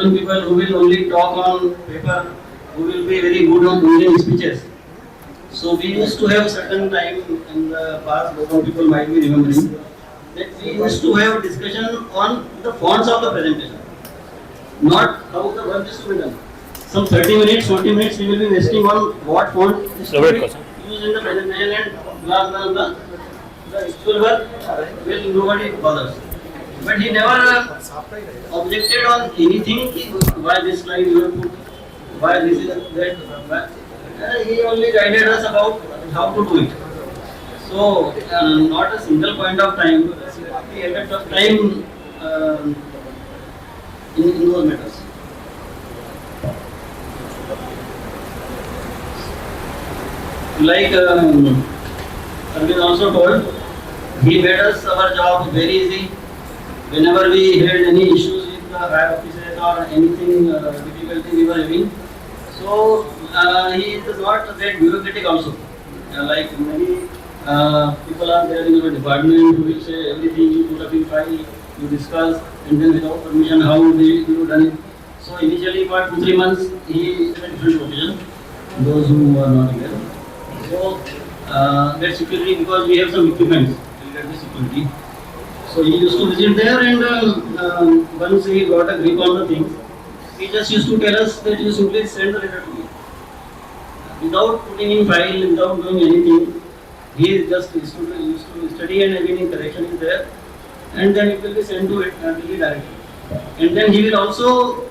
certain people who will only talk on paper, who will be very good on doing speeches. So we used to have certain time in the past, some people might be remembering, that we used to have discussion on the fonts of the presentation, not how the work is to be done. Some 30 minutes, 40 minutes we will be wasting on what font is to be used in the presentation and blah blah blah. The actual work will nobody bothers. But he never objected on anything, why this slide you have put, why this is that. He only guided us about how to do it. So, not a single point of time, the effect of time in those matters. Like Arvind also told, he made us our job very easy. Whenever we had any issues with the higher officers or anything difficulty we were having, so he is not that bureaucratic also. Like many people are there in our department who will say everything you put up in file, you discuss, and then without permission how you done it. So initially for 2-3 months he had a different position, those who are not here. So that security, because we have some equipment related to security. So he used to visit there, and once he got a grip on the things, he just used to tell us that you simply send the letter to me. Without putting in file, without doing anything, he just used to study, and any correction is there, and then it will be sent to it directly. And then he will also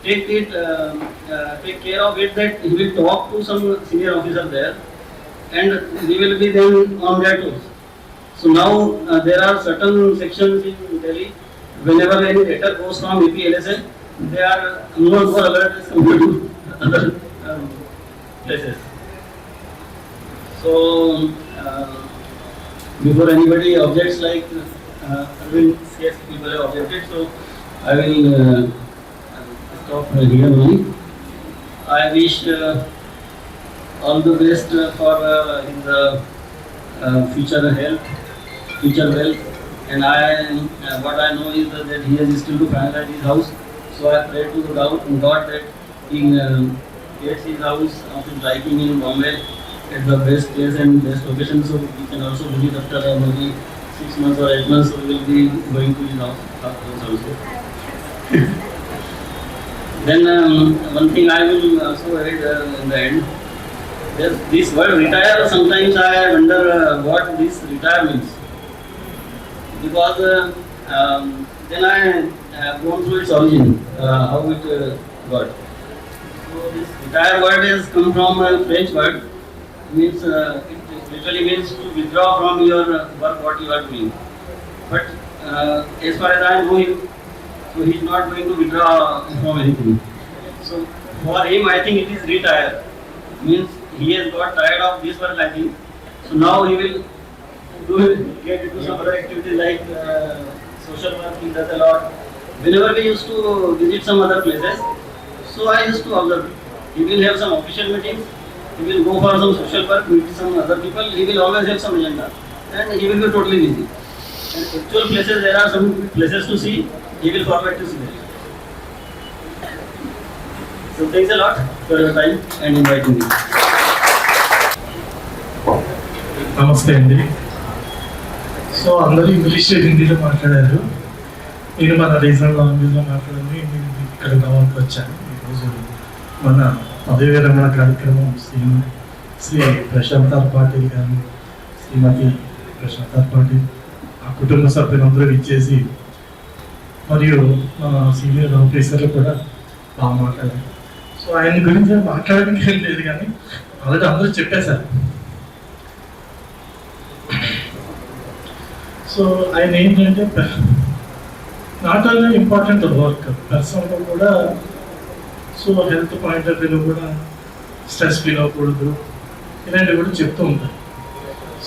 take care of it, that he will talk to some senior officer there, and we will be then on that also. So now there are certain sections in Delhi, whenever any letter goes from APLSL, they are more alert as compared to other places. So before anybody objects, like Arvind, yes, people have objected, so I will stop here only. I wish all the best for in the future health, future wealth, and what I know is that he has still to finalize his house. So I pray to God that he gets his house of his liking in Bombay at the best place and best location. So we can also visit after maybe 6 months or 8 months. So we will be going to his house also. Then one thing I will also add in the end. This word retire, sometimes I wonder what this retire means. Because then I have gone through its origin, how it got. So this retire word has come from a French word, means it literally means to withdraw from your work what you are doing. But as far as I know him, so he is not going to withdraw from anything. So for him, I think it is retire, means he has got tired of this work, I think. So now he will get into some other activity like social work. He does a lot. Whenever we used to visit some other places, so I used to observe. He will have some official meetings. He will go for some social work, meet some other people. He will always have some agenda, and he will be totally busy. And actual places, there are some places to see. He will forget to see them. So thanks a lot for your time and inviting me. నమస్తే అండి. So అందరూ English హిందీలో మాట్లాడారు. నేను మన regional లాంగ్వేజ్లో మాట్లాడాను. నేను ఇక్కడ గవర్నమెంట్ వచ్చాను. ఈరోజు మన పదవి విరమణ కార్యక్రమం శ్రీ ప్రశాంత్ పాటిల్ గారు, శ్రీమతి ప్రశాంత్ పాటిల్, ఆ కుటుంబ సభ్యులందరూ ఇచ్చేసి, మరియు మన సీనియర్ ఆఫీసర్లు కూడా బాగా మాట్లాడారు. సో ఆయన గురించి మాట్లాడడానికి ఏం లేదు, కానీ ఆల్రెడీ అందరూ చెప్పేశారు. సో ఆయన ఏంటంటే నాట్ ఓన్లీ ఇంపార్టెంట్ వర్క్, పర్సనల్గా కూడా. సో హెల్త్ పాయింట్ ఆఫ్ వ్యూలో కూడా స్ట్రెస్ ఫీల్ అవ్వకూడదు, ఇలాంటివి కూడా చెప్తూ ఉంటారు.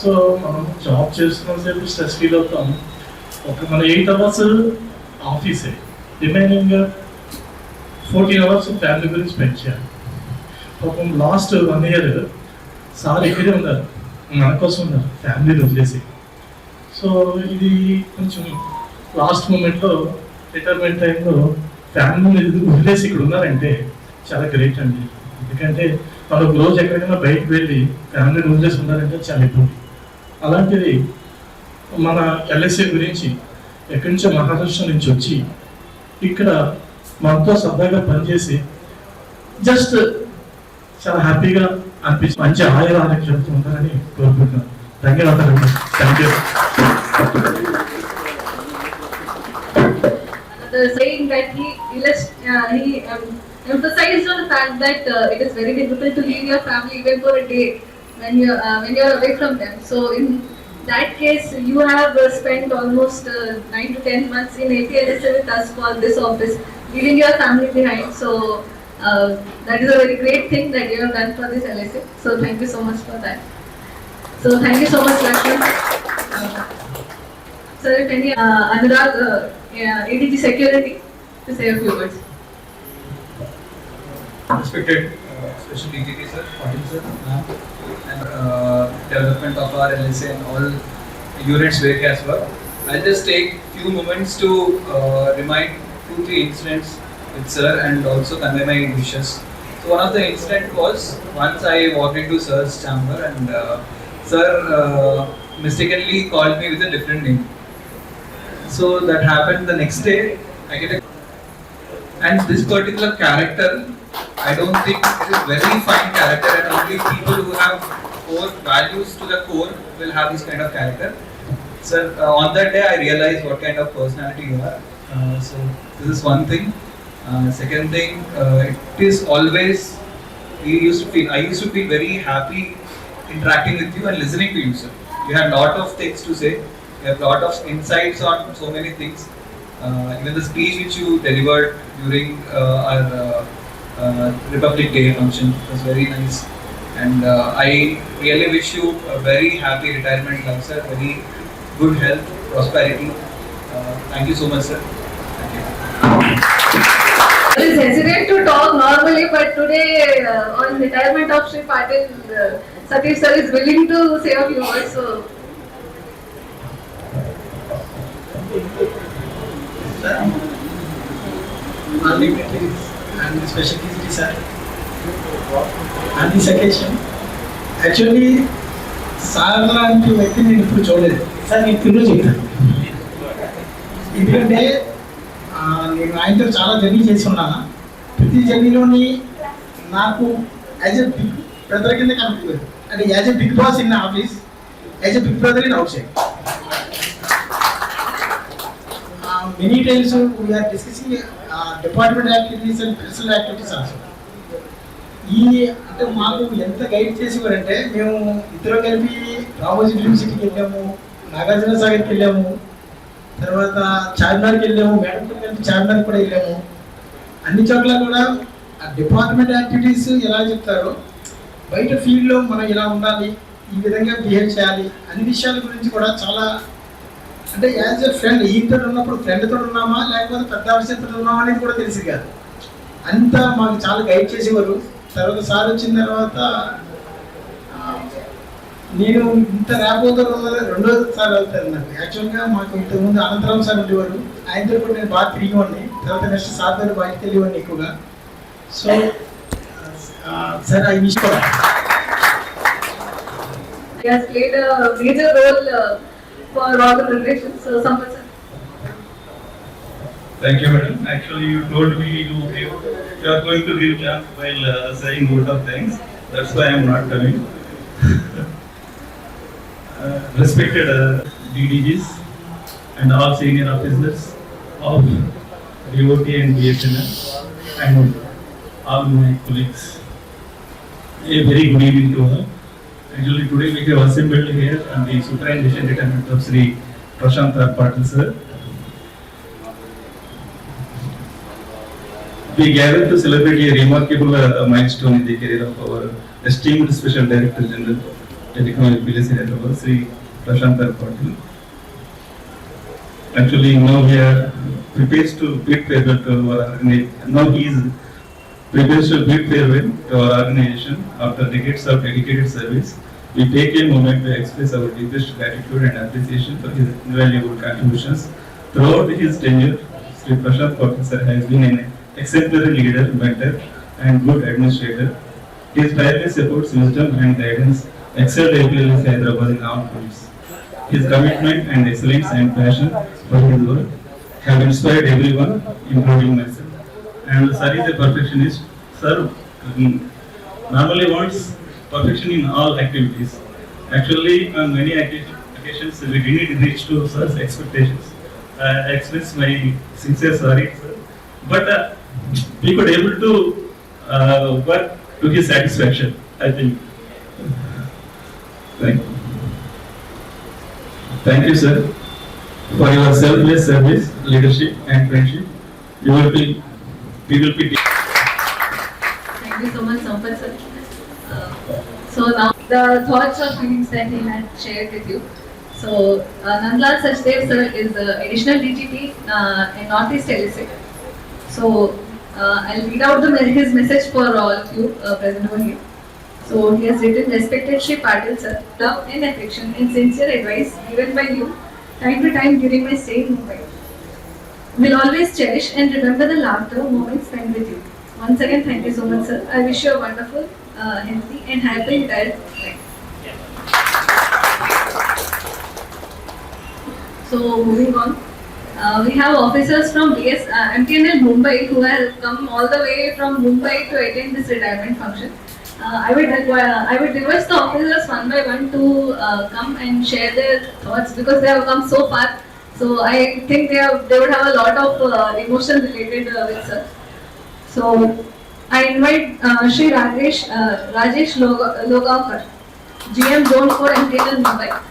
సో మనం జాబ్ చేస్తున్న సేపు స్ట్రెస్ ఫీల్ అవుతాము. మన 8 hours ఆఫీసే, రిమైనింగ్ 14 hours ఫ్యామిలీ గురించి స్పెండ్ చేయాలి. పాపం లాస్ట్ 1 year సార్ ఇక్కడే ఉన్నారు, మన కోసం ఉన్నారు, ఫ్యామిలీని వదిలేసి. సో ఇది కొంచెం లాస్ట్ మూమెంట్లో రిటైర్మెంట్ టైంలో ఫ్యామిలీ వదిలేసి ఇక్కడ ఉన్నారంటే చాలా గ్రేట్ అండి. ఎందుకంటే మనం ఒక రోజు ఎక్కడికైనా బయటకు వెళ్ళి ఫ్యామిలీని వదిలేసి ఉన్నారంటే చాలా ఇబ్బంది. అలాంటిది మన ఎల్ఐసి గురించి ఎక్కడి నుంచో మహారాష్ట్ర నుంచి వచ్చి ఇక్కడ మనతో సరదాగా పనిచేసి జస్ట్ చాలా హ్యాపీగా అనిపించి మంచి ఆయుర ఆరోగ్యంతో ఉంటారని కోరుకుంటున్నాను. ధన్యవాదాలు. Thank you. The saying that he emphasized on the fact that it is very difficult to leave your family even for a day when you are away from them. So in that case, you have spent almost 9 to 10 months in APLSA with us for this office, leaving your family behind. So that is a very great thing that you have done for this LSA. So thank you so much for that. So thank you so much, Lakshman. Sir, if any Anurag, ADG Security, to say a few words. Respected Special DGP sir, Patil sir, and development of our LSA and all units where as well. I'll just take few moments to remind 2-3 incidents with sir and also convey my wishes. So one of the incident was once I walked into sir's chamber and sir mistakenly called me with a different name. So that happened the next day. I get a and this particular character, I don't think it is very fine character, and only people who have core values to the core will have this kind of character. Sir, on that day I realized what kind of personality you are. So this is one thing. Second thing, it is always I used to feel very happy interacting with you and listening to you, sir. You have lot of things to say. You have lot of insights on so many things. Even the speech which you delivered during our Republic Day function was very nice. And I really wish you a very happy retirement life, sir. Very good health, prosperity. Thank you so much, sir. Thank you. I was hesitant to talk normally, but today on retirement of Shri Patil, Satish sir is willing to say a few words. So dignitaries and the special guest sir on this occasion. Actually, sir లాంటి వ్యక్తి నేను ఇప్పుడు చూడలేదు sir. నేను తిరుగు చెప్తాను ఎందుకంటే నేను ఆయనతో చాలా జర్నీ చేసి ఉన్నాను. ప్రతి జర్నీలోని నాకు యాజ్ ఎ బిగ్ బ్రదర్ కింద కనిపించారు. అంటే as a big boss in office, as a big brother in outside. Many times we are discussing department activities and personal activities also. ఈ అంటే మాకు ఎంత గైడ్ చేసేవారంటే, మేము ఇద్దరు కలిపి రామోజీ ఫిల్మ్ సిటీకి వెళ్ళాము, నాగార్జున సాగర్కి వెళ్ళాము, తర్వాత చార్మినార్కి వెళ్ళాము, మేడంతో కలిపి చార్మినార్కి కూడా వెళ్ళాము. అన్ని చోట్ల కూడా ఆ డిపార్ట్మెంట్ యాక్టివిటీస్ ఎలా చెప్తారో, బయట ఫీల్డ్లో మనం ఇలా ఉండాలి, ఈ విధంగా బిహేవ్ చేయాలి, అన్ని విషయాల గురించి కూడా చాలా అంటే యాజ్ ఎ ఫ్రెండ్, ఈతో ఉన్నప్పుడు ఫ్రెండ్తో ఉన్నామా లేకపోతే పెద్ద ఆఫీసర్తో ఉన్నామా అనేది కూడా తెలిసి కాదు. అంతా మాకు చాలా గైడ్ చేసేవారు. తర్వాత సార్ వచ్చిన తర్వాత నేను ఇంత ర్యాపోతో రెండో సార్ అవుతారు నాకు. యాక్చువల్గా మాకు ఇంతకుముందు అనంతరాం సార్ ఉండేవారు, ఆయనతో కూడా నేను బాగా తిరిగివాడిని. తర్వాత నెక్స్ట్ సార్ దగ్గర బయటకు వెళ్ళేవాడిని ఎక్కువగా. So sir I wish he has played a major role for all the preparations. So Sampath sir. Thank you, madam. Actually, you told me you are going to give chance while saying good of things. That's why I am not coming. Respected DDGs and all senior officers of DOT and BSNL and all my colleagues. A very good evening to all. Actually, today we have assembled here on the superannuation retirement of Sri Prashant Patil sir. We gather to celebrate a remarkable milestone in the career of our esteemed Special Director General, Telecom PLC Hyderabad, Sri Prashant Patil. Actually, now we are prepared to bid farewell to our organization. Now he is prepared to bid farewell to our organization after decades of dedicated service. We take a moment to express our deepest gratitude and appreciation for his invaluable contributions throughout his tenure. Sri Prashant Patil sir has been an exemplary leader, mentor, and good administrator. His tireless efforts, wisdom, and guidance excelled APLS Hyderabad in all fields. His commitment and excellence and passion for his work have inspired everyone, including myself. And sir is a perfectionist. Sir normally wants perfection in all activities. Actually, on many occasions, we didn't reach to sir's expectations. I express my sincere sorry, sir. But we could able to work to his satisfaction, I think. Thank you, sir, for your selfless service, leadership, and friendship. We will be. Thank you so much, Sampath sir. So now the thoughts or feelings that he had shared with you. So Nandlal Sachdev sir is additional DGP in Northeast LSA. So I'll read out his message for all of you present over here. So he has written, respected Shri Patil sir, love and affection and sincere advice given by you time to time during my stay in Mumbai. Will always cherish and remember the laughter moments spent with you. Once again, thank you so much, sir. I wish you a wonderful, healthy, and happy retired life. So moving on, we have officers from MTNL Mumbai who have come all the way from Mumbai to attend this retirement function. I would request the officers one by one to come and share their thoughts because they have come so far. So I think they would have a lot of emotion related with sir. So I invite Shri Rajesh Logavkar, GM Zone 4 MTNL Mumbai.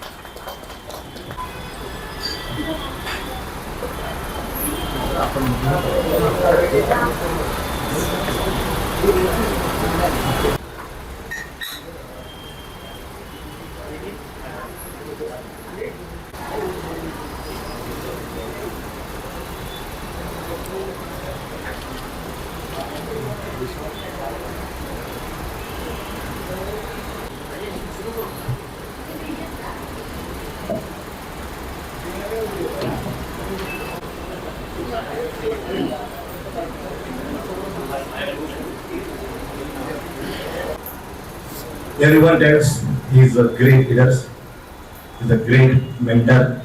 Everyone tells he is a great leader, he is a great mentor,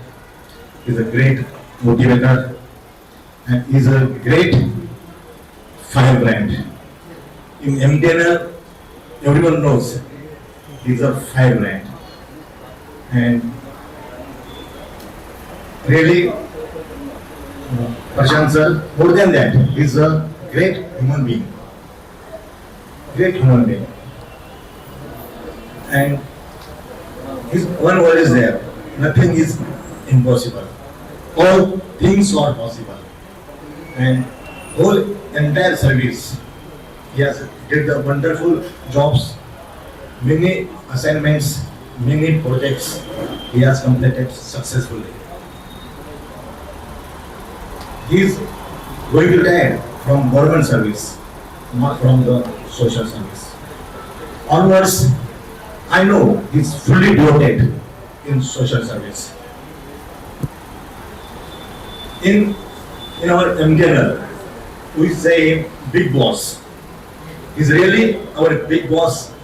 he is a great motivator, and he is a great firebrand. In MTNL, everyone knows he is a firebrand. And really, Prashant sir, more than that, he is a great human being. Great human being. And his one word is there, nothing is impossible. All things are possible. And whole entire service, he has did the wonderful jobs, many assignments, many projects he has completed successfully. He is going to retire from government service, not from the social service. Onwards, I know he is fully devoted in social service. In our MTNL, we say big boss. He's really our big boss.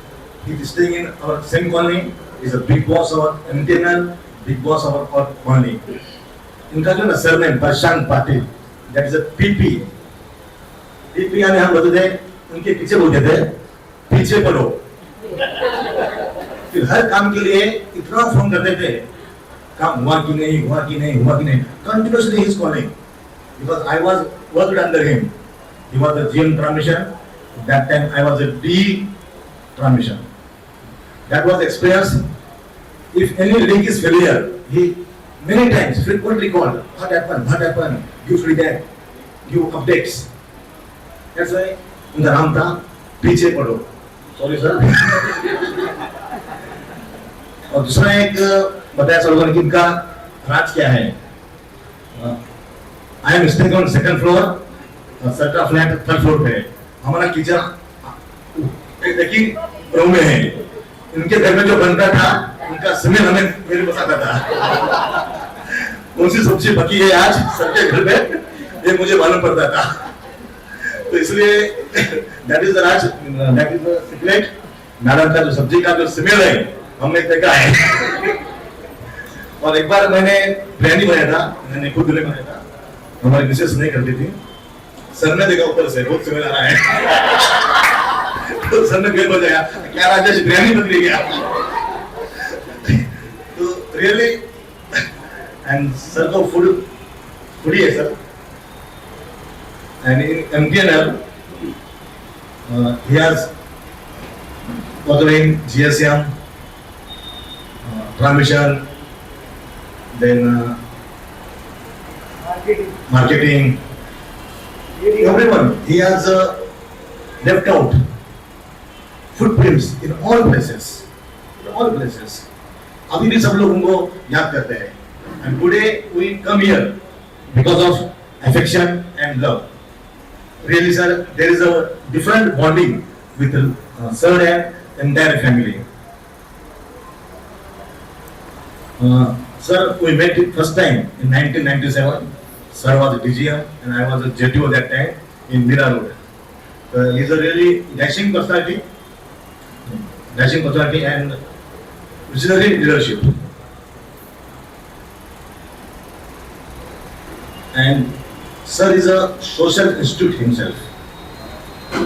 He is staying in our same colony. He's a big boss of our MTNL, big boss of our colony. इनका जो ना surname Prashant Patil, that is a PP. PP यानी हम बोलते थे, उनके पीछे बोलते थे, पीछे पड़ो. फिर हर काम के लिए इतना फोन करते थे, काम हुआ कि नहीं. Continuously he is calling, because I was worked under him. He was the GM transmission. That time I was a D transmission. That was experience. If any link is failure, he many times frequently called. What happened? Give feedback, give updates. That's why उनका नाम था पीछे पड़ो. Sorry sir. और दूसरा एक बताया sir लोगों ने कि इनका राज क्या है. I am staying on second floor, second flat third floor पे. हमारा किचन एक ही रूम में है. इनके घर में जो बनता था, उनका स्मेल हमें मेरे पास आता था. कौन सी सब्जी पकी है आज सबके घर में ये मुझे मालूम पड़ता था। तो इसलिए that is the secret. Madam का जो सब्जी का जो स्मेल है हमने देखा है। और एक बार मैंने बिरयानी बनाया था, मैंने खुद बनाया था, हमारी मिसेस नहीं करती थी। सर ने देखा ऊपर से बहुत स्मेल आ रहा है। तो सर ने बेल बजाया, क्या राजेश बिरयानी बन रही है? तो रियली एंड सर को फूडी है sir. And in MTNL, he has following GSM, transmission, then marketing, everyone. He has left out footprints in all places. In all places. अभी भी सब लोग उनको याद करते हैं. And today we come here because of affection and love. Really, sir, there is a different bonding with sir and entire family. Sir, we met first time in 1997. Sir was a DGM and I was a JTO at that time in Mira Road. He is a really dashing personality and visionary leadership. And Sir is a social institute himself.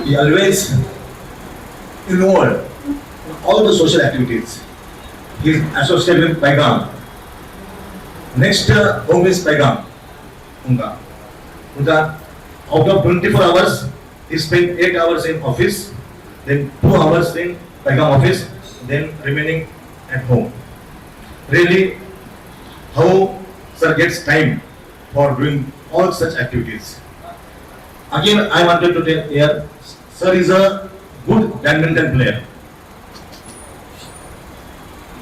He always involved in all the social activities. He is associated with Paigam. Next home is Paigam. Unga. Out of 24 hours, he spent 8 hours in office, then 2 hours in Paigam office, then remaining at home. Really, how Sir gets time for doing all such activities. Again, I wanted to tell here, Sir is a good badminton player.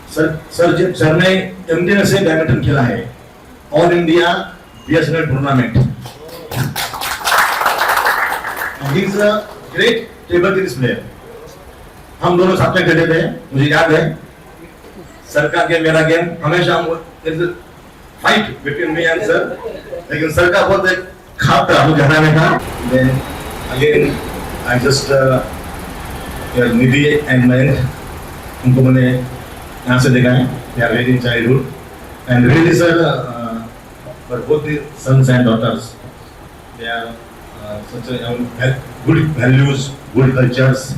Sir ने MTNL से badminton खेला है, all India BSNL tournament. He is a great table tennis player. हम दोनों साथ में खेलते थे, मुझे याद है. सर का गेम मेरा गेम हमेशा हम fight between me and sir. लेकिन सर का बहुत एक खाप था मुझे हराने का. Then again I just Nidhi and Mayank, उनको मैंने यहाँ से देखा है. They are very in childhood and really sir, but both the sons and daughters, they are such a good values, good cultures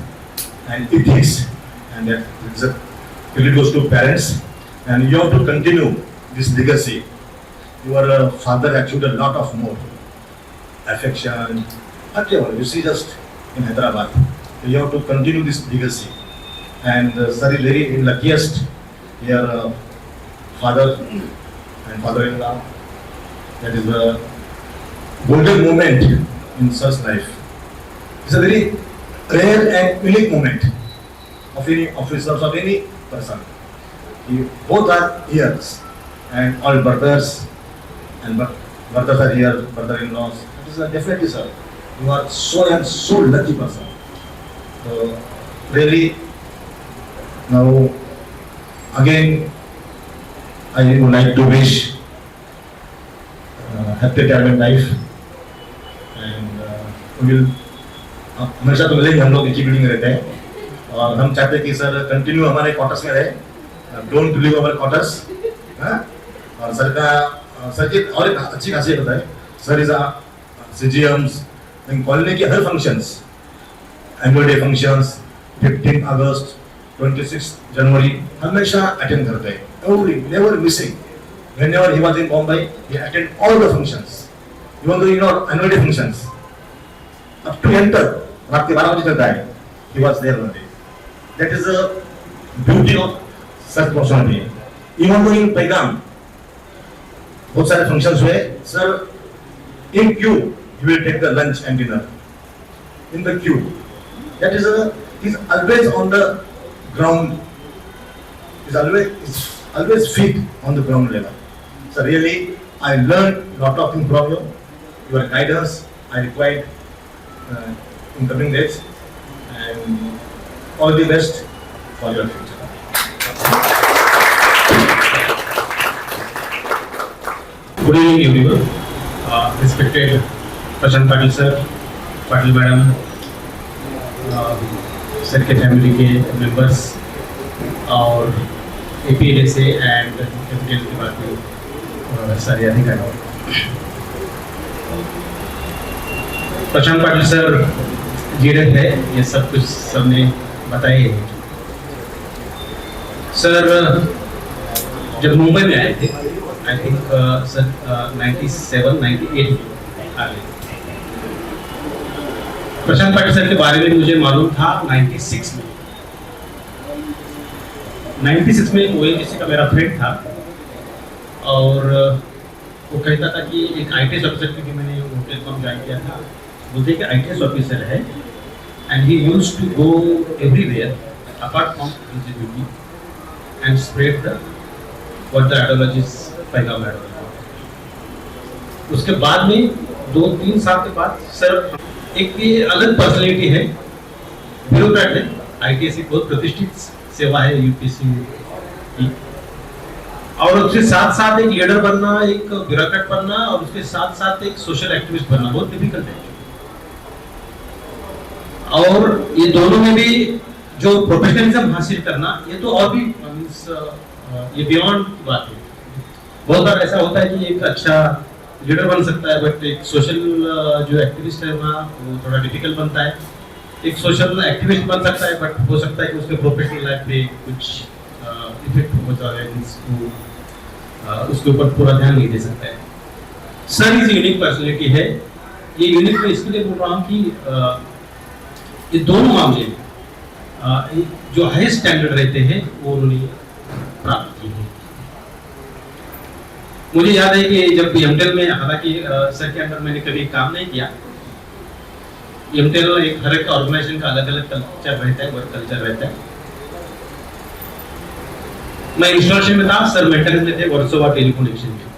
and ethics, and that really goes to parents, and you have to continue this legacy. Your father achieved a lot of more affection, whatever. You see, just in Hyderabad, you have to continue this legacy. And sir is very luckiest. Your father and father-in-law. That is a golden moment in sir's life. It's a very rare and unique moment of any officer, of any person. Both are here, and all brothers. And brothers are here, brother-in-laws. It is definitely, sir. You are so lucky person. So really, now again, I would like to wish happy retirement life, and we will हमेशा तो मिलेंगे, हम लोग एक ही building में रहते हैं और हम चाहते हैं कि सर कंटिन्यू हमारे क्वार्टर्स में रहे. Don't leave our quarters. और सर की और एक अच्छी खासियत होता है, सर इज CGMs, कॉलोनी के हर फंक्शंस, एनुअल डे फंक्शंस, 15 अगस्त, 26 जनवरी हमेशा अटेंड करते हैं. Every never missing. Whenever he was in Bombay, he attended all the functions, even though annual day functions. Up to enter, रात के 12 बजे चलता है. He was there one day. That is the beauty of such personality. Even though in Paigam, बहुत सारे functions हुए, sir in queue he will take the lunch and dinner in the queue. That is he's always on the ground. He's always fit on the ground level. So really, I learned a lot of things from you. Your guidance I required in coming days, and all the best for your future. Good evening, everyone. Respected Prashant Patil sir, Patil madam, sir के family के members और APLSA and capital के बाकी सारे अधिकारी। प्रशांत Patil sir जीरत है, ये सब कुछ सबने बताया है। सर जब मुंबई में आए थे, आई थिंक सर 97-98 आ गए। प्रशांत पाटिल सर के बारे में मुझे मालूम था 96 में। 96 में ONGC का मेरा फ्रेंड था और वो कहता था कि एक ITS ऑफिसर, क्योंकि मैंने होटल कॉम ज्वाइन किया था, बोलते कि ITS ऑफिसर है and he used to go everywhere apart from his duty and spread the what the ideologies पैगाम है। उसके बाद में 2-3 साल के बाद सर एक ये अलग पर्सनैलिटी है, ब्यूरोक्रेट है, ITS की बहुत प्रतिष्ठित सेवा है UPSC की, और उसके साथ साथ एक लीडर बनना, एक ब्यूरोक्रेट बनना और उसके साथ साथ एक सोशल एक्टिविस्ट बनना बहुत डिफिकल्ट है। और ये दोनों में भी जो प्रोफेशनलिज्म हासिल करना, ये तो और भी ये बियॉन्ड की बात है। बहुत बार ऐसा होता है कि एक अच्छा लीडर बन सकता है, बट एक सोशल जो एक्टिविस्ट है ना, वो थोड़ा डिफिकल्ट बनता है। एक सोशल एक्टिविस्ट बन सकता है, बट हो सकता है कि उसके प्रोफेशनल लाइफ पे कुछ इफेक्ट हो जाए, उसके ऊपर पूरा ध्यान नहीं दे सकता है। सर इज यूनिक पर्सनैलिटी है। ये यूनिक मैं इसलिए बोल रहा हूँ कि ये दोनों मामले में जो हाई स्टैंडर्ड रहते हैं वो उन्होंने प्राप्त किए हैं। मुझे याद है कि जब एमटेल में, हालांकि सर के अंदर मैंने कभी काम नहीं किया, एमटेल एक हर एक ऑर्गेनाइजेशन का अलग अलग कल्चर रहता है, वर्क कल्चर रहता है। मैं इंस्टॉलेशन में था, सर मेंटेनेंस में थे, वर्सोवा टेलीफोन एक्सचेंज में,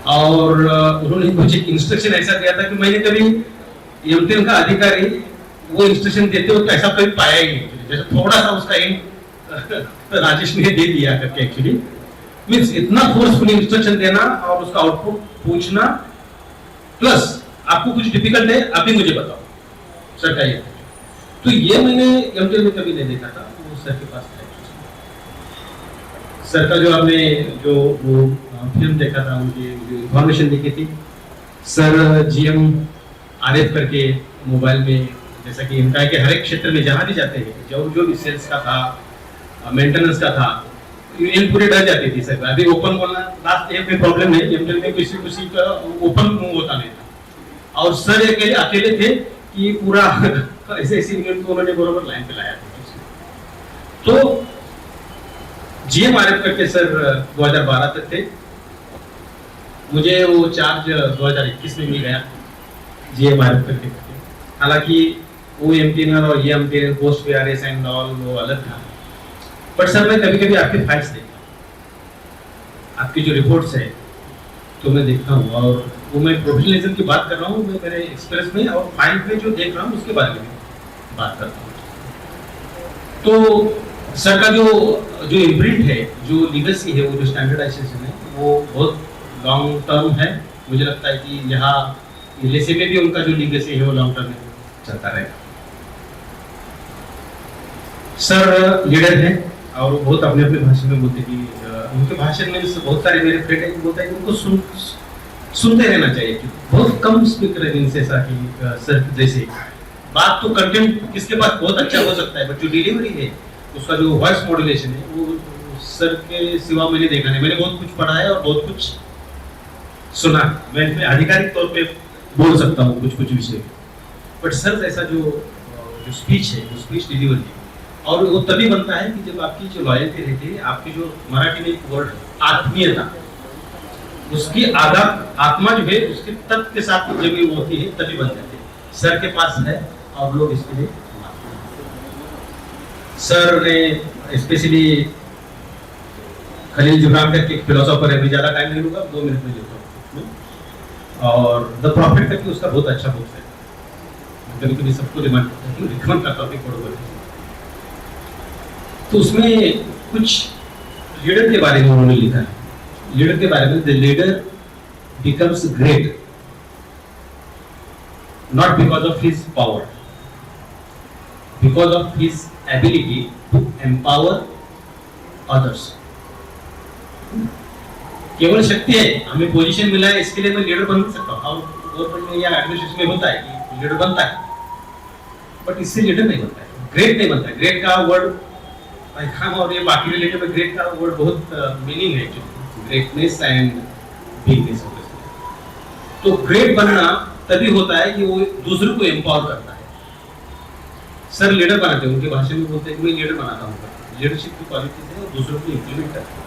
और उन्होंने मुझे इंस्ट्रक्शन ऐसा दिया था कि मैंने कभी एमटेल का अधिकारी वो इंस्ट्रक्शन देते हो ऐसा कभी पाया ही नहीं। जैसे थोड़ा सा उसका हिंट राजेश ने दे दिया करके, एक्चुअली मींस इतना फोर्सफुली इंस्ट्रक्शन देना और उसका आउटपुट पूछना, प्लस आपको कुछ डिफिकल्ट है अभी मुझे बताओ, सर का ये। तो ये मैंने एमटेल में कभी नहीं देखा था, वो सर के पास है। सर का जो आपने जो वो फिल्म देखा था, उनकी जो इंफॉर्मेशन देखी थी, सर GM RF करके मोबाइल में, जैसा कि इनका है कि हर एक क्षेत्र में जहां भी जाते हैं, जो भी सेल्स का था, मेंटेनेंस का था, यूनियन पूरे डर जाती थी सर। अभी ओपन बोलना लास्ट में प्रॉब्लम नहीं, एमटेल में किसी का ओपन मुंह होता नहीं था, और सर अकेले थे कि पूरा ऐसे यूनियन को उन्होंने बरोबर लाइन पे लाया था। तो GM RF करके सर 2012 तक थे। मुझे वो चार्ज 2021 में मिल गया GM RF करके। हालांकि वो एमटीएनआर और ये एमटीएनआर पोस्ट VRS एंड ऑल वो अलग था, बट सर मैं कभी कभी आपके फाइल्स देखता हूँ, आपकी जो रिपोर्ट्स है तो मैं देखता हूँ, और वो मैं प्रोफेशनलिज्म की बात कर रहा हूँ, मैं मेरे एक्सपीरियंस में और फाइल में जो देख रहा हूँ उसके बारे में बात करता हूँ। तो सर का जो इम्प्रिंट है, जो लीगेसी है, वो जो स्टैंडर्डाइजेशन है, वो बहुत लॉन्ग टर्म है। मुझे लगता है कि यहाँ LSA में भी उनका जो लीगेसी है वो लॉन्ग टर्म में चलता रहेगा। सर लीडर है और बहुत अपने अपने भाषण में बोलते कि उनके भाषण में बहुत सारे मेरे फ्रेंड हैं बोलते हैं कि उनको सुनते रहना चाहिए, कि बहुत कम स्पीकर है जिनसे ऐसा कि सर जैसे बात तो कंटेंट किसके पास बहुत अच्छा हो सकता है, बट जो डिलीवरी है, उसका जो वॉइस मॉड्यूलेशन है, वो सर के सिवा मैंने देखा नहीं। मैंने बहुत कुछ पढ़ा है और बहुत कुछ सुना, मैं आधिकारिक तौर पे बोल सकता हूँ कुछ विषय, बट सर जैसा जो स्पीच है, वो स्पीच डिलीवरी है, और वो तभी बनता है कि जब आपकी जो लॉयल्टी रहती है, आपकी जो मराठी में एक वर्ड आत्मीयता, उसकी आत्मा जो है उसके तत्व के साथ जब ये होती है तभी बन जाती है। सर के पास है और लोग इसके लिए सर ने स्पेशली खलील जिब्रान करके एक फिलोसोफर है, मैं ज्यादा टाइम नहीं लूंगा, 2 मिनट में लेता हूँ, और द प्रॉफिट करके उसका बहुत अच्छा बुक है, कभी कभी सबको रिकमेंड करता हूँ पढ़ो। तो उसमें कुछ लीडर के बारे में उन्होंने लिखा है, लीडर के बारे में, the leader becomes great not because of his power, because of his ability to empower others. केवल शक्ति है, हमें पोजीशन मिला है, इसके लिए मैं लीडर बन सकता हूँ. और गवर्नमेंट में या एडमिनिस्ट्रेशन में होता है कि लीडर बनता है, बट इससे लीडर नहीं बनता है, ग्रेट नहीं बनता है. ग्रेट का वर्ड हम और ये बाकी रिलेटेड में ग्रेट का वर्ड बहुत मीनिंग है, ग्रेटनेस एंड बिगनेस. तो ग्रेट बनना तभी होता है कि वो दूसरों को एम्पावर करता है. सर लीडर बनाते हैं, उनके भाषण में बोलते हैं कि मैं लीडर बनाता हूँ. लीडरशिप की क्वालिटीज है और दूसरों को इम्प्लीमेंट करता है.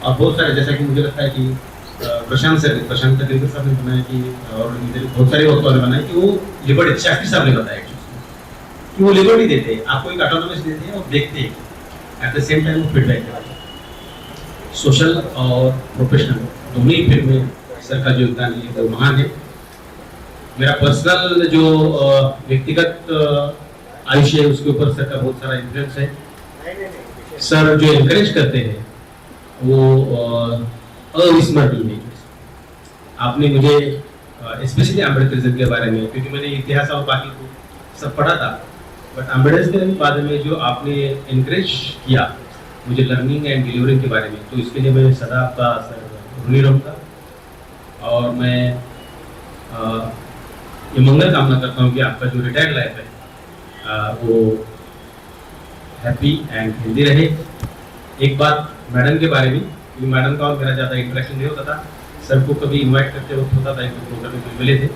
और बहुत सारे, जैसा कि मुझे लगता है कि प्रशांत तेंदुलकर साहब ने बनाया कि, और बहुत सारे वक्तों ने बनाया कि वो लिबर्टी, शास्त्री साहब ने बताया कि वो लिबर्टी देते हैं, आपको एक ऑटोनॉमस देते हैं और देखते हैं, एट द सेम टाइम वो फीडबैक देते हैं. सोशल और प्रोफेशनल दोनों ही फील्ड में सर का जो योगदान है वो महान है. मेरा पर्सनल जो व्यक्तिगत आयुष्य है उसके ऊपर सर का बहुत सारा इन्फ्लुएंस है. सर जो एनकरेज करते हैं वो अविस्मरणीय है. आपने मुझे स्पेशली अम्बेडकरिज्म के बारे में, क्योंकि मैंने इतिहास और बाकी को सब पढ़ा था, बट अम्बेडकरिज्म के बारे में जो आपने एनकरेज किया मुझे लर्निंग एंड डिलीवरिंग के बारे में, तो इसके लिए मैं सदा आपका सर ऋणी रहूँगा. और मैं ये मंगल कामना करता हूँ कि आपका जो रिटायर्ड लाइफ है वो हैप्पी एंड हेल्दी रहे. एक बात मैडम के बारे में, क्योंकि मैडम का और मेरा ज़्यादा इंटरेक्शन नहीं होता था, सर को कभी इनवाइट करते वक्त होता था, एक प्रोग्राम में मिले थे.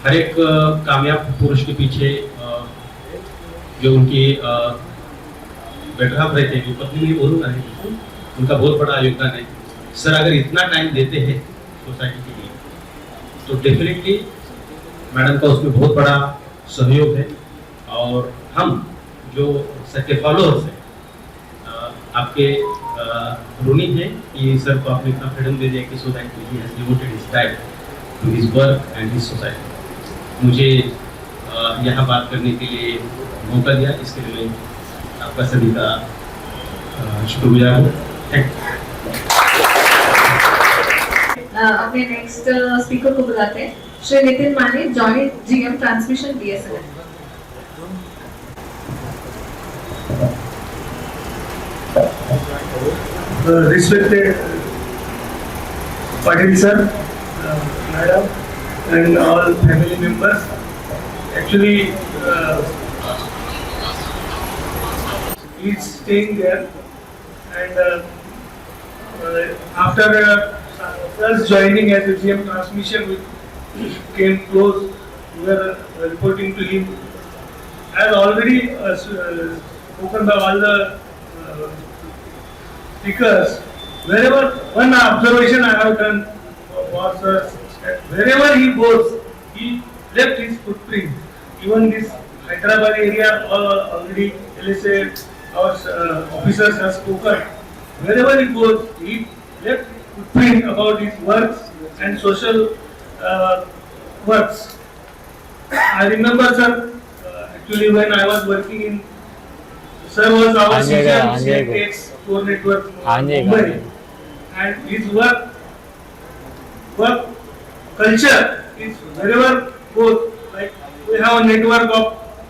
हर एक कामयाब पुरुष के पीछे जो उनकी बेटर हाफ रहते हैं, पत्नी नहीं बोलूँगा, उनका बहुत बड़ा योगदान है. सर अगर इतना टाइम देते हैं सोसाइटी के लिए तो डेफिनेटली मैडम का उसमें बहुत बड़ा सहयोग है. और हम जो सर के फॉलोअर्स हैं आपके ऋणी हैं कि सर को आपने इतना फ्रीडम दे दिया कि so that he has devoted his time to his work and his society. मुझे यहाँ बात करने के लिए मौका दिया, इसके लिए मैं आपका सभी का शुक्रगुजार हूँ. Thank you. अपने नेक्स्ट स्पीकर को बुलाते हैं, श्री नितिन माने, joint GM transmission BSNL. Respected Patil sir, madam, and all family members. Actually, he's staying there, and after us joining as a GM transmission, we came close. We were reporting to him. As already spoken by all the speakers, wherever one observation I have done was wherever he goes, he left his footprint. Even this Hyderabad area, already LSA, our officers have spoken. Wherever he goes, he left footprint about his works and social works. I remember, sir, actually when I was working in, sir was our CX core network Mumbai, and his work culture is wherever goes, like we have a network of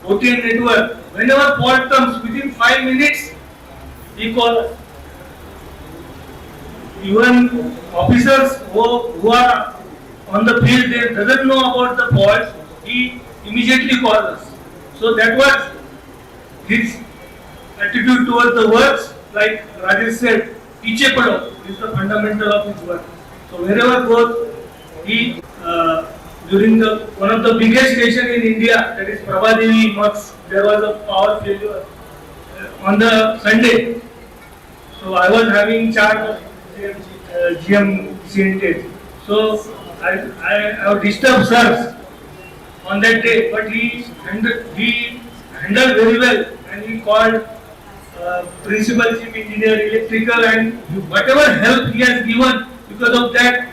OTN network. Whenever fault comes, within 5 minutes, he calls us. Even officers who are on the field, they doesn't know about the faults, he immediately calls us. So that was his attitude towards the works. Like Rajesh said, piche pado is the fundamental of his work. So wherever goes, he during one of the biggest station in India, that is Prabhadevi Mux, there was a power failure on the Sunday. So I was having charge of GM CNT. So I have disturbed sirs on that day, but he handled very well, and he called principal chief engineer electrical, and whatever help he has given, because of that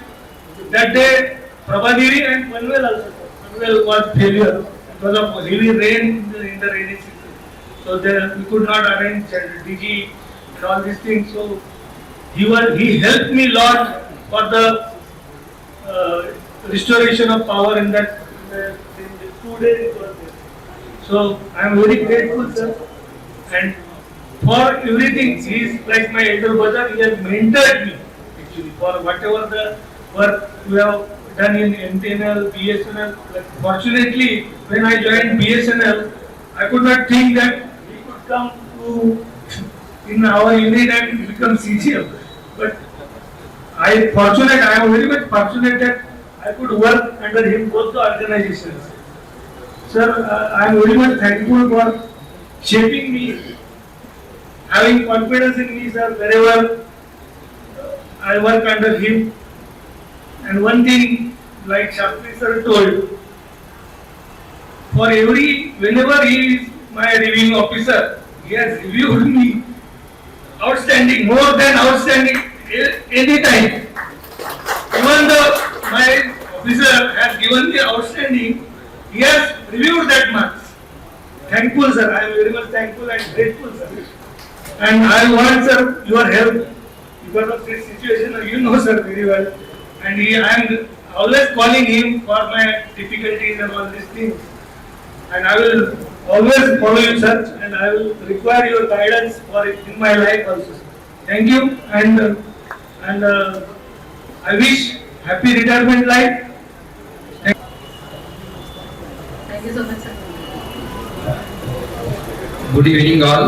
day Prabhadevi and Panvel also. Panvel was failure because of heavy rain in the rainy season. So there we could not arrange DG and all these things. So he helped me lot for the restoration of power in that 2 days it was there. So I am very grateful, sir. And for everything, he is like my elder brother. He has mentored me actually for whatever the work we have done in MTNL, BSNL. Like, fortunately, when I joined BSNL, I could not think that he could come to in our unit and become CGM. But I am very much fortunate that I could work under him both the organizations. Sir, I am very much thankful for shaping me, having confidence in me, sir, wherever I work under him. And one thing, like Shastri sir told, whenever he is my reviewing officer, he has reviewed me outstanding, more than outstanding any time. Even though my officer has given me outstanding, he has reviewed that marks. Thankful, sir. I am very much thankful and grateful, sir. And I want, sir, your help because of this situation. You know, sir, very well. And I am always calling him for my difficulties and all these things. And I will always follow you, sir. And I will require your guidance for it in my life also, sir. Thank you. And I wish happy retirement life. Thank you so much, sir. Good evening all.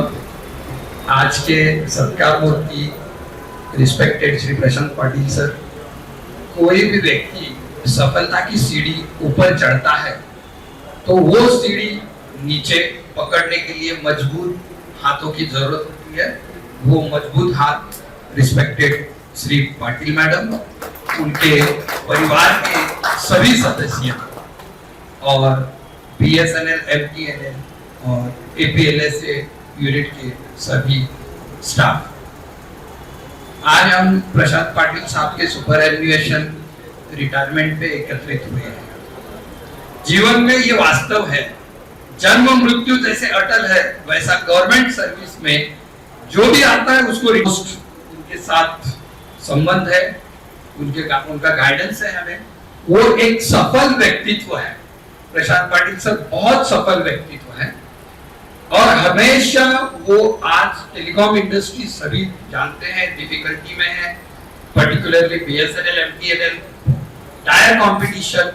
आज के सत्कार मूर्ति respected Shri प्रशांत Patil sir, कोई भी व्यक्ति सफलता की सीढ़ी ऊपर चढ़ता है तो वो सीढ़ी नीचे पकड़ने के लिए मजबूत हाथों की जरूरत होती है। वो मजबूत हाथ रिस्पेक्टेड श्री पाटिल मैडम, उनके परिवार के सभी सदस्य और BSNL, MTNL और APLSA यूनिट के सभी स्टाफ। आज हम प्रशांत पाटिल साहब के सुपर एन्युएशन रिटायरमेंट पे एकत्रित हुए हैं। जीवन में ये वास्तव है, जन्म मृत्यु जैसे अटल है, वैसा गवर्नमेंट सर्विस में जो भी आता है उसको उनके साथ संबंध है, उनका गाइडेंस है हमें। वो एक सफल व्यक्तित्व है। प्रशांत पाटिल सर बहुत सफल व्यक्तित्व है और हमेशा वो आज टेलीकॉम इंडस्ट्री सभी जानते हैं डिफिकल्टी में है, particularly BSNL, MTNL tyre competition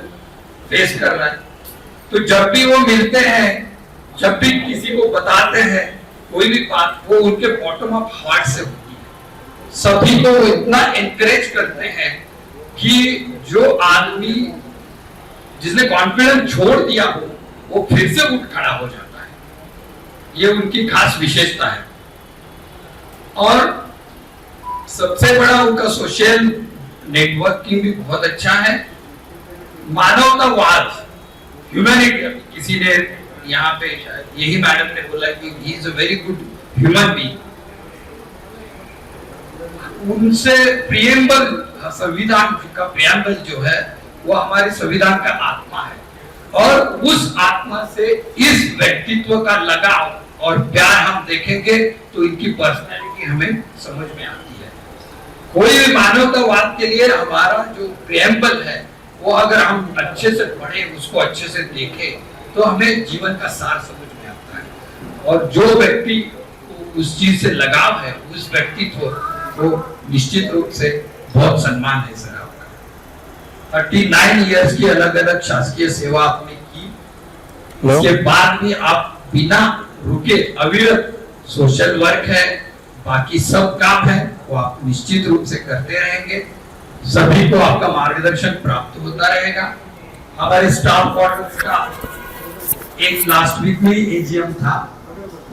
face कर रहा है। तो जब भी वो मिलते हैं, जब भी किसी को बताते हैं कोई भी बात, वो उनके बॉटम ऑफ हार्ट से होती है। सभी को इतना एनकरेज करते हैं कि जो आदमी जिसने कॉन्फिडेंस छोड़ दिया हो वो फिर से उठ खड़ा हो जाता है। ये उनकी खास विशेषता है। और सबसे बड़ा उनका सोशल नेटवर्किंग भी बहुत अच्छा है। मानवतावाद, ह्यूमैनिटी, किसी ने यहाँ पे शायद यही मैडम ने बोला कि he is a very good human being. उनसे प्रियम्बल, संविधान का प्रियम्बल जो है वो हमारे संविधान का आत्मा है और उस आत्मा से इस व्यक्तित्व का लगाव और प्यार हम देखेंगे तो इनकी पर्सनैलिटी हमें समझ में आती है। कोई भी मानवतावाद के लिए हमारा जो प्रियम्बल है वो अगर हम अच्छे से पढ़ें, उसको अच्छे से देखें तो हमें जीवन का सार समझ में आता है। और जो व्यक्ति को उस चीज से लगाव है, उस व्यक्तित्व को निश्चित रूप से बहुत सम्मान है सर आपका। 39 इयर्स की अलग अलग शासकीय सेवा आपने की, उसके बाद भी आप बिना रुके अविरत सोशल वर्क है, बाकी सब काम है वो आप निश्चित रूप से करते रहेंगे। सभी को आपका मार्गदर्शन प्राप्त होता रहेगा। हमारे स्टाफ क्वार्टर्स का एक लास्ट वीक में एजीएम था।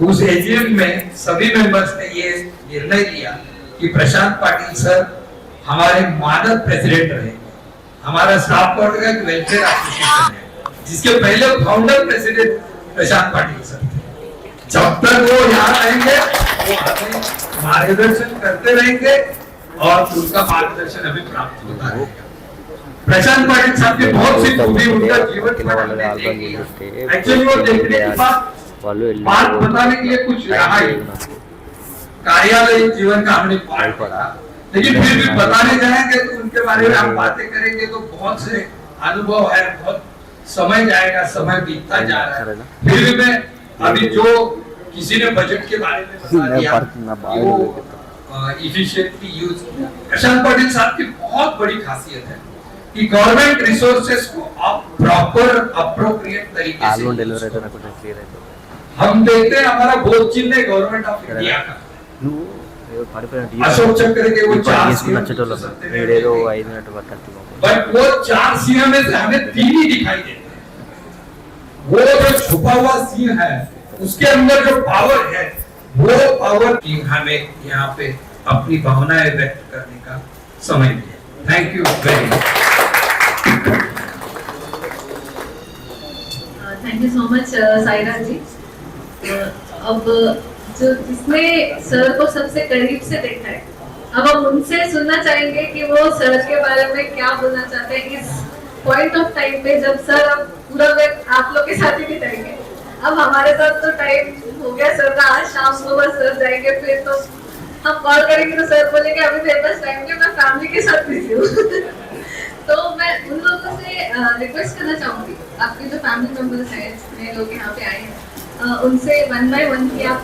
उस एजीएम में सभी मेंबर्स ने ये निर्णय लिया कि प्रशांत पाटिल सर हमारे मानद प्रेसिडेंट रहेंगे। हमारा स्टाफ क्वार्टर का एक वेलफेयर एसोसिएशन है जिसके पहले फाउंडर प्रेसिडेंट प्रशांत पाटिल सर थे। जब तक वो यहाँ रहेंगे वो हमें मार्गदर्शन करते रहेंगे और उनका मार्गदर्शन हमें प्राप्त होता रहेगा। प्रशांत पाटिल साहब की बहुत सी खूबी उनका जीवन एक्चुअली वो देखने के बाद बात बताने के लिए कुछ रहा ही, कार्यालय जीवन का हमने पाठ पढ़ा, लेकिन फिर भी बताने जाएंगे तो उनके बारे में हम बातें करेंगे तो बहुत से अनुभव है, बहुत समय जाएगा, समय बीतता जा रहा है। फिर भी मैं अभी जो किसी ने बजट के बारे में बता दिया कि वो इफिशिएंटली यूज, प्रशांत पाटिल साहब की बहुत बड़ी खासियत है कि गवर्नमेंट रिसोर्सेस को आप प्रॉपर अप्रोप्रिएट तरीके से हम देखते हैं। हमारा बोध चिन्ह है गवर्नमेंट ऑफ इंडिया का, अशोक चक्र के वो 4 सिंह, बट वो 4 सिंह में से हमें 3 ही दिखाई देते हैं। वो जो छुपा हुआ सिंह है उसके अंदर जो पावर है, वो पावर की हमें यहाँ पे अपनी भावनाएं व्यक्त करने का समय दिया। Thank you very much. Thank you so much Saira ji. अब जो जिसने सर को सबसे करीब से देखा है, अब हम उनसे सुनना चाहेंगे कि वो सर के बारे में क्या बोलना चाहते हैं इस पॉइंट ऑफ टाइम पे, जब सर अब पूरा वक्त आप लोग के साथ ही बिताएंगे। अब हमारे साथ तो टाइम हो गया सर का, आज शाम को बस सर जाएंगे, फिर तो हम कॉल करेंगे तो सर बोलेंगे अभी मेरे पास टाइम नहीं, मैं फैमिली के साथ बिजी हूँ। तो मैं उन लोगों से रिक्वेस्ट करना चाहूंगी, आपके जो फैमिली मेंबर्स हैं, जितने लोग यहाँ पे आए हैं, उनसे 1 by 1 की आप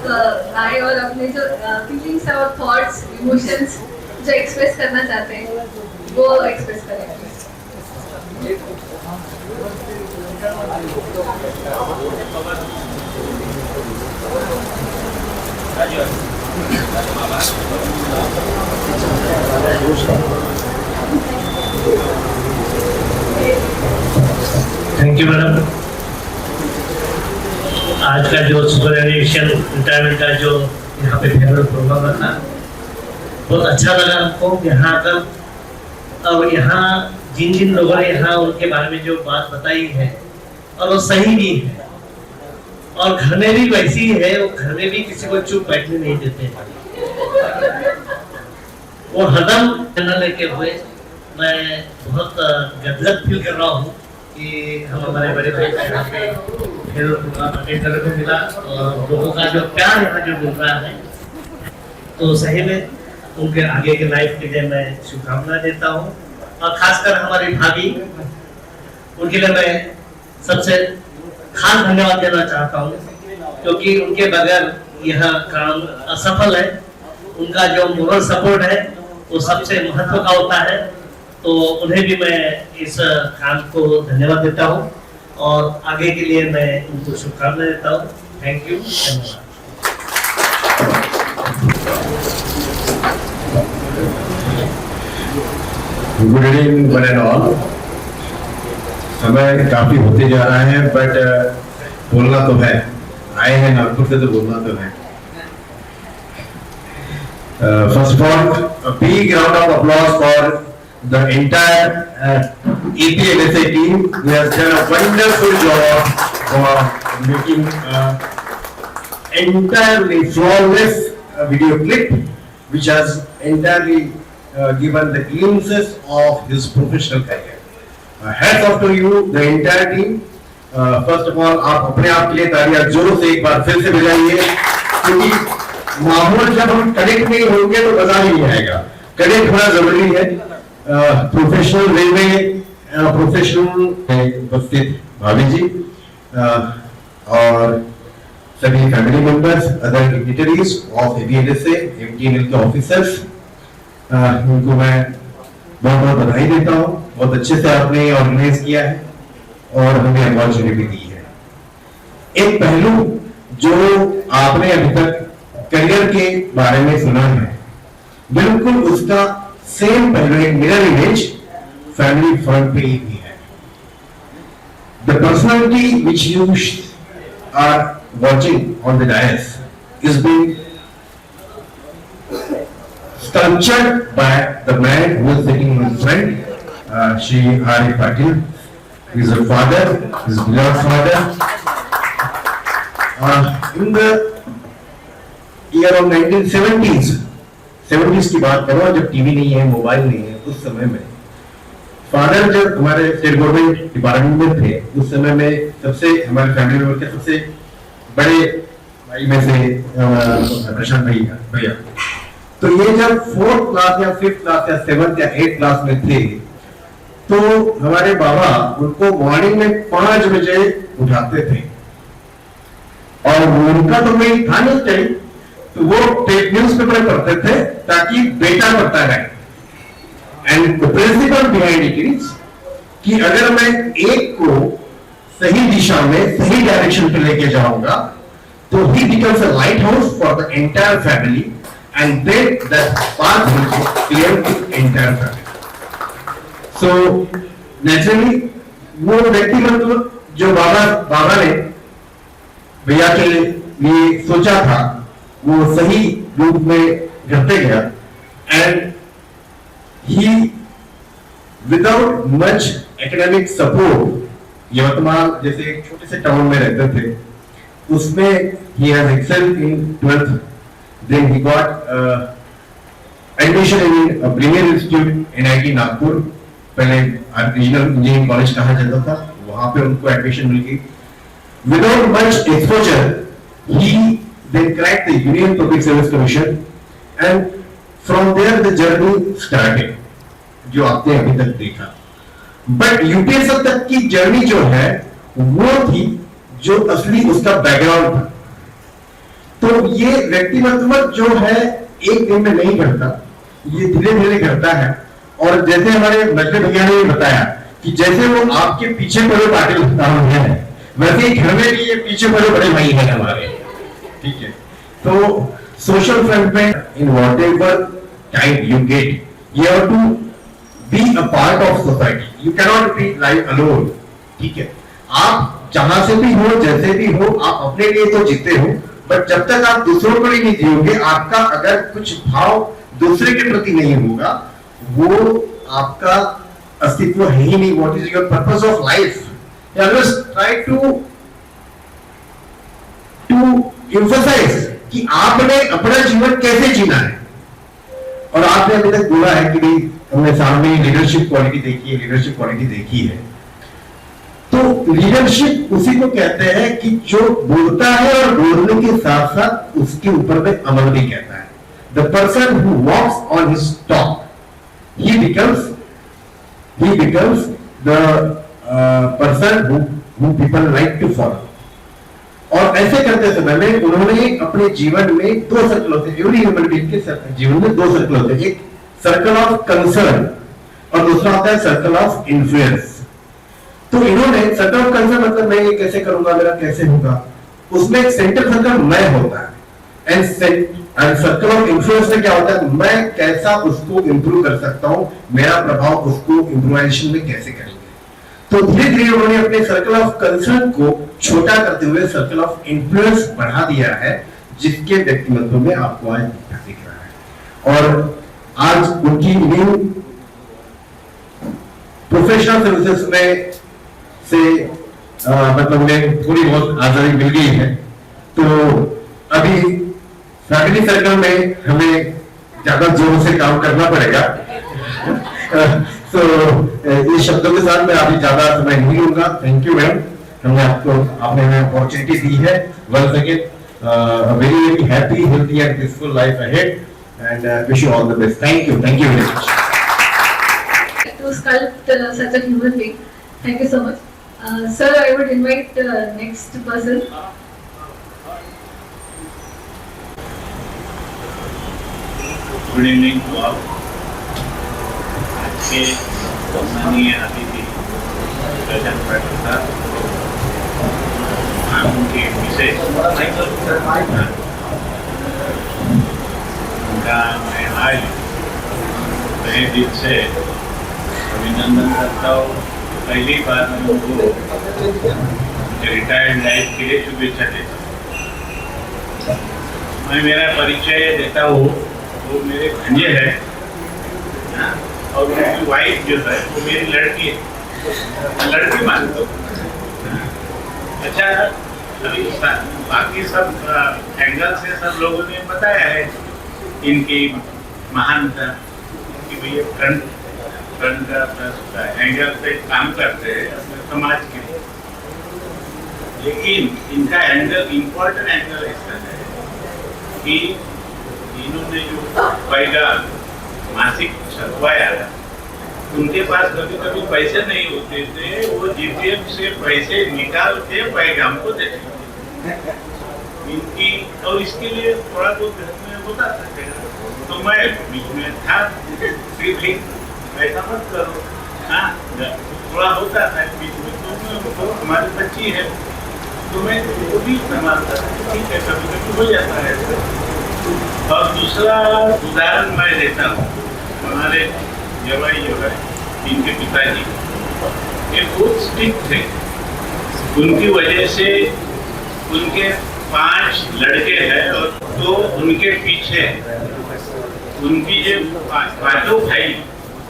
आए और अपने जो फीलिंग्स और थॉट्स, इमोशंस जो एक्सप्रेस करना चाहते हैं वो एक्सप्रेस करें। Thank you madam. आज का जो सुपरएनुएशन रिटायरमेंट का जो यहाँ पे फेयरवेल प्रोग्राम रखा, बहुत अच्छा लगा हमको यहाँ आकर। और यहाँ जिन जिन लोगों ने यहाँ उनके बारे में जो बात बताई है, और वो सही भी है, और घर में भी वैसी है, वो घर में भी किसी को चुप बैठने नहीं देते। वो हरदम न लेके हुए, मैं बहुत गदगद फील कर रहा हूँ कि हम हमारे बड़े भाई का यहाँ पे फिर अटेंड करने को मिला, और लोगों का जो प्यार यहाँ जो मिल रहा है, तो सही में उनके आगे के लाइफ के लिए मैं शुभकामनाएं देता हूँ। और खासकर हमारी भाभी, उनके लिए मैं सबसे खास धन्यवाद देना चाहता हूँ, क्योंकि उनके बगैर यह काम असफल है। उनका जो मोरल सपोर्ट है वो सबसे महत्व का होता है, तो उन्हें भी मैं इस काम को धन्यवाद देता हूँ, और आगे के लिए मैं उनको शुभकामनाएं देता हूँ। थैंक यू, धन्यवाद। Good evening one and all. समय काफी होते जा रहा है, बट बोलना तो है, आए हैं नागपुर से तो बोलना तो है। First of all, big round of applause for the entire APLSA team. They have done a wonderful job for making entirely flawless video clip, which has entirely given the glimpses of his professional career. Hats off to you, the entire team. First of all, आप अपने आप के लिए तालियां जोरों से एक बार फिर से बजाइए, क्योंकि माहौल जब हम कनेक्ट नहीं होंगे तो मजा नहीं आएगा। कनेक्ट होना जरूरी है। प्रोफेशनल वे में प्रोफेशनल उपस्थित भाभी जी और सभी family members, other dignitaries of APLSA, MTNL के ऑफिसर्स, उनको मैं बहुत बहुत बधाई देता हूँ। बहुत अच्छे से आपने ऑर्गेनाइज किया है और हमें अपॉर्चुनिटी दी है। एक पहलू जो आपने अभी तक करियर के बारे में सुना है, बिल्कुल उसका सेम पहलू, एक मिरर इमेज फैमिली फ्रंट पे ही भी है। The personality which you are watching on the dais is being sculptured by the man who is sitting in front, Shri R.A. Patil. He is a father, his beloved father. In the year of 1970s, 70s की बात करो, जब TV नहीं है, mobile नहीं है, उस समय में फादर जब हमारे स्टेट गवर्नमेंट डिपार्टमेंट में थे, उस समय में सबसे हमारे फैमिली मेंबर के सबसे बड़े भाई में से प्रशांत भैया। तो ये जब 4th क्लास या 5th क्लास या 7th या 8th क्लास में थे, तो हमारे बाबा उनको मॉर्निंग में 5 बजे उठाते थे और उनका तो कोई था नहीं टाइम, तो वो न्यूज पेपर पढ़ते थे ताकि बेटा पढ़ता रहे। And the principle behind it is कि अगर मैं एक को सही दिशा में सही डायरेक्शन पे लेके जाऊंगा तो he becomes a lighthouse for the entire family and then that path will be clear to entire family. So naturally वो व्यक्ति मतलब जो बाबा ने भैया के लिए सोचा था वो सही रूप में घटते गया and he without much academic support, Yavatmal जैसे एक छोटे से टाउन में रहते थे, उसमें he has excelled in 12th, then he got admission in a premier institute NIT Nagpur, पहले रीजनल इंजीनियरिंग कॉलेज कहा जाता था, वहां पे उनको एडमिशन मिल गई। Without much exposure he then cracked the Union Public Service Commission and from there the journey started, जो आपने अभी तक देखा। बट यूपीएससी तक की जर्नी जो है वो थी जो असली उसका बैकग्राउंड था। तो ये व्यक्ति मतलब जो है एक दिन में नहीं करता, ये धीरे धीरे करता है। और जैसे हमारे नजर भैया ने बताया कि जैसे वो आपके पीछे पड़े पाटिल है, वैसे ही घर में भी ये पीछे पड़े बड़े भाई हैं हमारे, ठीक है। तो सोशल फ्रंट में in whatever time you get, you have to be a part of society, you cannot be life alone, ठीक है। आप जहां से भी हो, जैसे भी हो, आप अपने लिए तो जीते हो, बट जब तक आप दूसरों को नहीं जियोगे, आपका अगर कुछ भाव दूसरे के प्रति नहीं होगा, वो आपका अस्तित्व है ही नहीं। What is your purpose of life? Just try to emphasise कि आपने अपना जीवन कैसे जीना है। और आपने अभी तक बोला है कि भाई हमने सामने लीडरशिप क्वालिटी देखी है। तो लीडरशिप उसी को कहते हैं कि जो बोलता है और बोलने के साथ साथ उसके ऊपर में अमल भी कहता है। The person who walks on his top, he becomes the person who people like to follow। और ऐसे करते समय में उन्होंने अपने जीवन में 2 सर्कल होते हैं, एवरी ह्यूमन बीइंग के जीवन में 2 सर्कल होते हैं, एक सर्कल ऑफ कंसर्न और दूसरा होता है सर्कल ऑफ इन्फ्लुएंस। तो इन्होंने सर्कल ऑफ कंसर्न मतलब मैं ये कैसे करूंगा, मेरा कैसे होगा, उसमें एक सेंटर सर्कल मैं होता है। एंड सर्कल ऑफ इन्फ्लुएंस में क्या होता है, मैं कैसा उसको इंप्रूव कर सकता हूं, मेरा प्रभाव उसको इम्प्रूवाइजेशन में कैसे करेंगे। तो धीरे धीरे उन्होंने अपने सर्कल ऑफ कंसर्न को छोटा करते हुए सर्कल ऑफ इन्फ्लुएंस बढ़ा दिया है, जिसके व्यक्तित्व में आपको आज दिख रहा है। और आज उनकी न्यू प्रोफेशनल सर्विसेज में से मतलब उन्हें थोड़ी बहुत आजादी मिल गई है। तो अभी फैमिली सर्कल में हमें ज्यादा जोर से काम करना पड़ेगा। तो इस शब्दों के साथ मैं अभी ज्यादा समय नहीं लूंगा। थैंक यू मैम, आपने हमें अपॉर्चुनिटी दी है। Once again very very happy, healthy and peaceful life ahead and wish you all the best. Thank you very much. To sculpt such a human being. Thank you so much. Sir, I would invite next person. Good evening to all. आज के सम्मानीय अतिथि present professor, हम उनके विशेष मैं आज तहे दिल से अभिनंदन करता हूँ। पहली बार मैं उनको रिटायर्ड लाइफ के लिए शुभेच्छा देता हूँ। मैं मेरा परिचय देता हूँ। वो मेरे भांजे है और उनकी वाइफ जो है वो मेरी लड़की है, लड़की मानता हूँ। अच्छा, अभी बाकी सब एंगल से सब लोगों ने बताया है इनकी महानता, कि भैया फ्रंट का एंगल से काम करते हैं अपने समाज के लिए। लेकिन इनका एंगल, इम्पोर्टेंट एंगल ऐसा है कि इन्होंने जो पहला मासिक छपवाया उनके पास कभी कभी पैसे नहीं होते थे, वो जीपीएफ से पैसे निकाल के पैगाम को देते इनकी, और इसके लिए थोड़ा बहुत घर में होता था, तो मैं बीच में था, फिर भी ऐसा मत करो, हाँ थोड़ा होता था बीच में, तो हमारी बच्ची है तो मैं वो भी संभालता था, ठीक है कभी कभी हो जाता है। और दूसरा उदाहरण मैं देता हूँ, हमारे जवाई जो है इनके पिताजी ये बहुत स्ट्रिक्ट थे, उनकी वजह से उनके 5 लड़के हैं और 2 उनके पीछे हैं। उनकी जो 5 भाई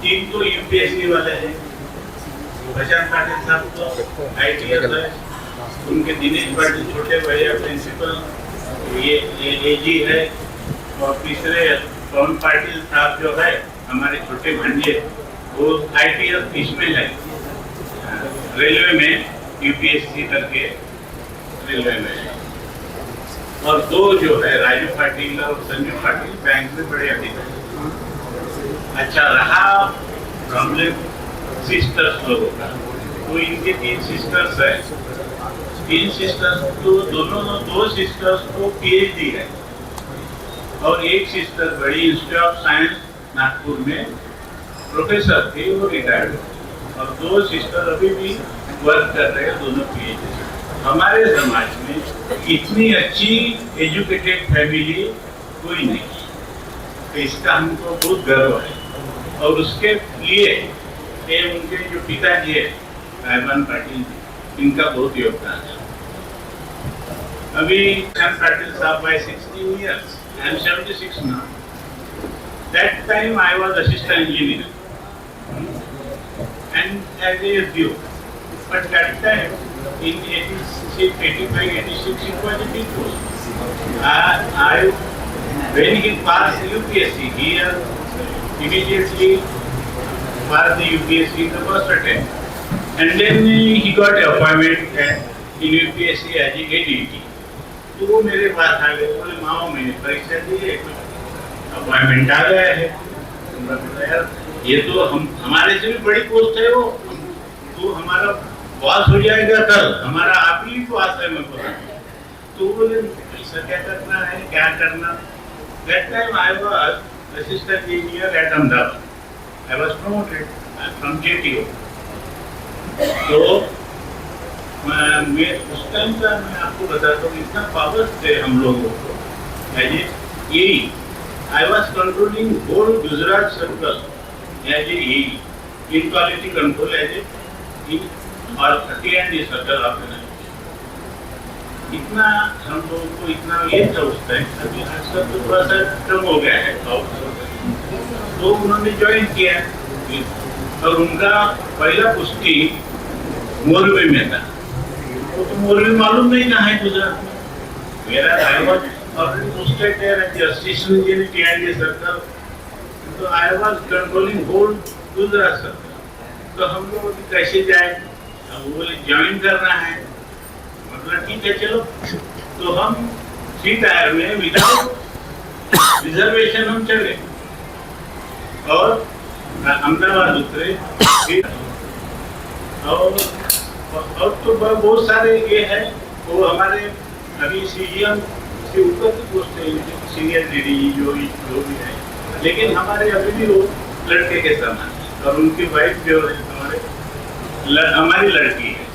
3 तो यूपीएससी वाले हैं, प्रशांत पाटिल साहब तो IPS है, उनके दिनेश पाटिल छोटे भैया प्रिंसिपल ये एजी है, और तीसरे पवन पाटिल साहब जो है हमारे छोटे भांजे वो IPS इसमें है, रेलवे में यूपीएससी करके रेलवे में है। और 2 जो है राजू पाटिल और संजू पाटिल बैंक में बड़े अधिकारी। अच्छा रहा प्रॉब्लम सिस्टर्स लोगों का, तो इनके 3 सिस्टर्स है, 3 सिस्टर्स तो दोनों 2 सिस्टर्स को PhD है, और एक सिस्टर बड़ी इंस्टीट्यूट ऑफ साइंस नागपुर में प्रोफेसर थे, वो रिटायर्ड, और 2 सिस्टर अभी भी वर्क कर रहे हैं, दोनों PhD। हमारे समाज में इतनी अच्छी एजुकेटेड फैमिली कोई नहीं, तो इसका हमको बहुत गर्व है। और उसके लिए ये उनके जो पिताजी है रायमान पाटिल, इनका बहुत योगदान है। अभी रायमान पाटिल साहब by 16 years, I am 76 now. That time I was assistant engineer and as a SDO. But that time in 85-86 it was a big post. When he passed UPSC, he immediately passed the UPSC in the first attempt. And then he got appointment in UPSC as a ADT. तो वो मेरे पास आ गए, बोले मामा मैंने परीक्षा दी है, कुछ appointment आ गया है। यार ये तो हमारे से भी बड़ी पोस्ट है, वो तो हमारा बॉस हो जाएगा कल, हमारा आप ही बॉस है मैं बोला। तो बोले ऐसा क्या करना है, क्या करना। That time I was assistant engineer at Ahmedabad. I was promoted from JTO. तो मैं उस टाइम का मैं आपको बताता हूँ, इतना पावर थे हम लोगों को, यही I was controlling whole Gujarat circle as a in quality control as a और 30 सर्कल ऑर्गेनाइजेशन। इतना हम लोगों को इतना ये था उस टाइम, अभी आजकल तो थोड़ा सा कम हो गया है। तो उन्होंने ज्वाइन किया और उनका पहला पोस्टिंग मोरबी में था। तो मोरबी मालूम नहीं कहाँ है गुजरात में। मेरा ड्राइवर ऑलरेडी पोस्टेड है असिस्टेंट इंजीनियर TND सर्कल, तो I was controlling whole Gujarat circle. तो हम लोग कैसे जाए, वो बोले ज्वाइन करना है, मतलब ठीक है चलो। तो हम 3 टायर में विदाउट रिजर्वेशन हम चले और अहमदाबाद उतरे। और तो बहुत सारे ये है, वो हमारे अभी CGM से ऊपर की पोस्ट है, सीनियर DDG जो भी है, लेकिन हमारे अभी भी वो लड़के के समान है, और उनकी वाइफ जो है हमारी लड़की है।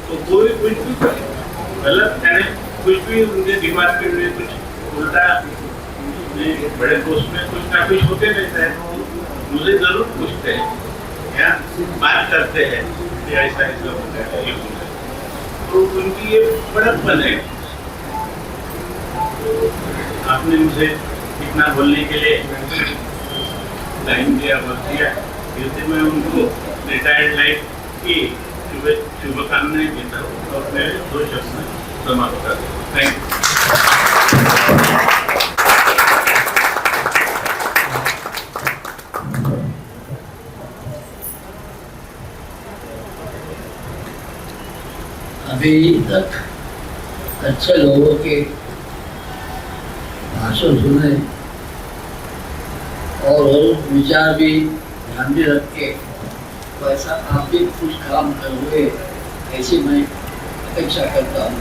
तो कोई कुछ भी गलत है, कुछ भी उनके दिमाग के लिए कुछ उल्टा बड़े पोस्ट में कुछ ना कुछ होते रहता है, मुझे जरूर पूछते हैं या बात करते हैं कि ऐसा ऐसा होता है, ये होता है। तो उनकी ये बड़प्पन है। आपने मुझे इतना बोलने के लिए टाइम दिया, वक्त दिया, इससे मैं उनको रिटायर्ड लाइफ की शुभकामनाएं देता हूँ और मैं 2 शब्द में समाप्त करता हूँ। Thank you. अभी तक अच्छे लोगों के भाषण सुने और विचार भी ध्यान में रख के वैसा आप भी कुछ काम करोगे ऐसी मैं अपेक्षा करता हूँ।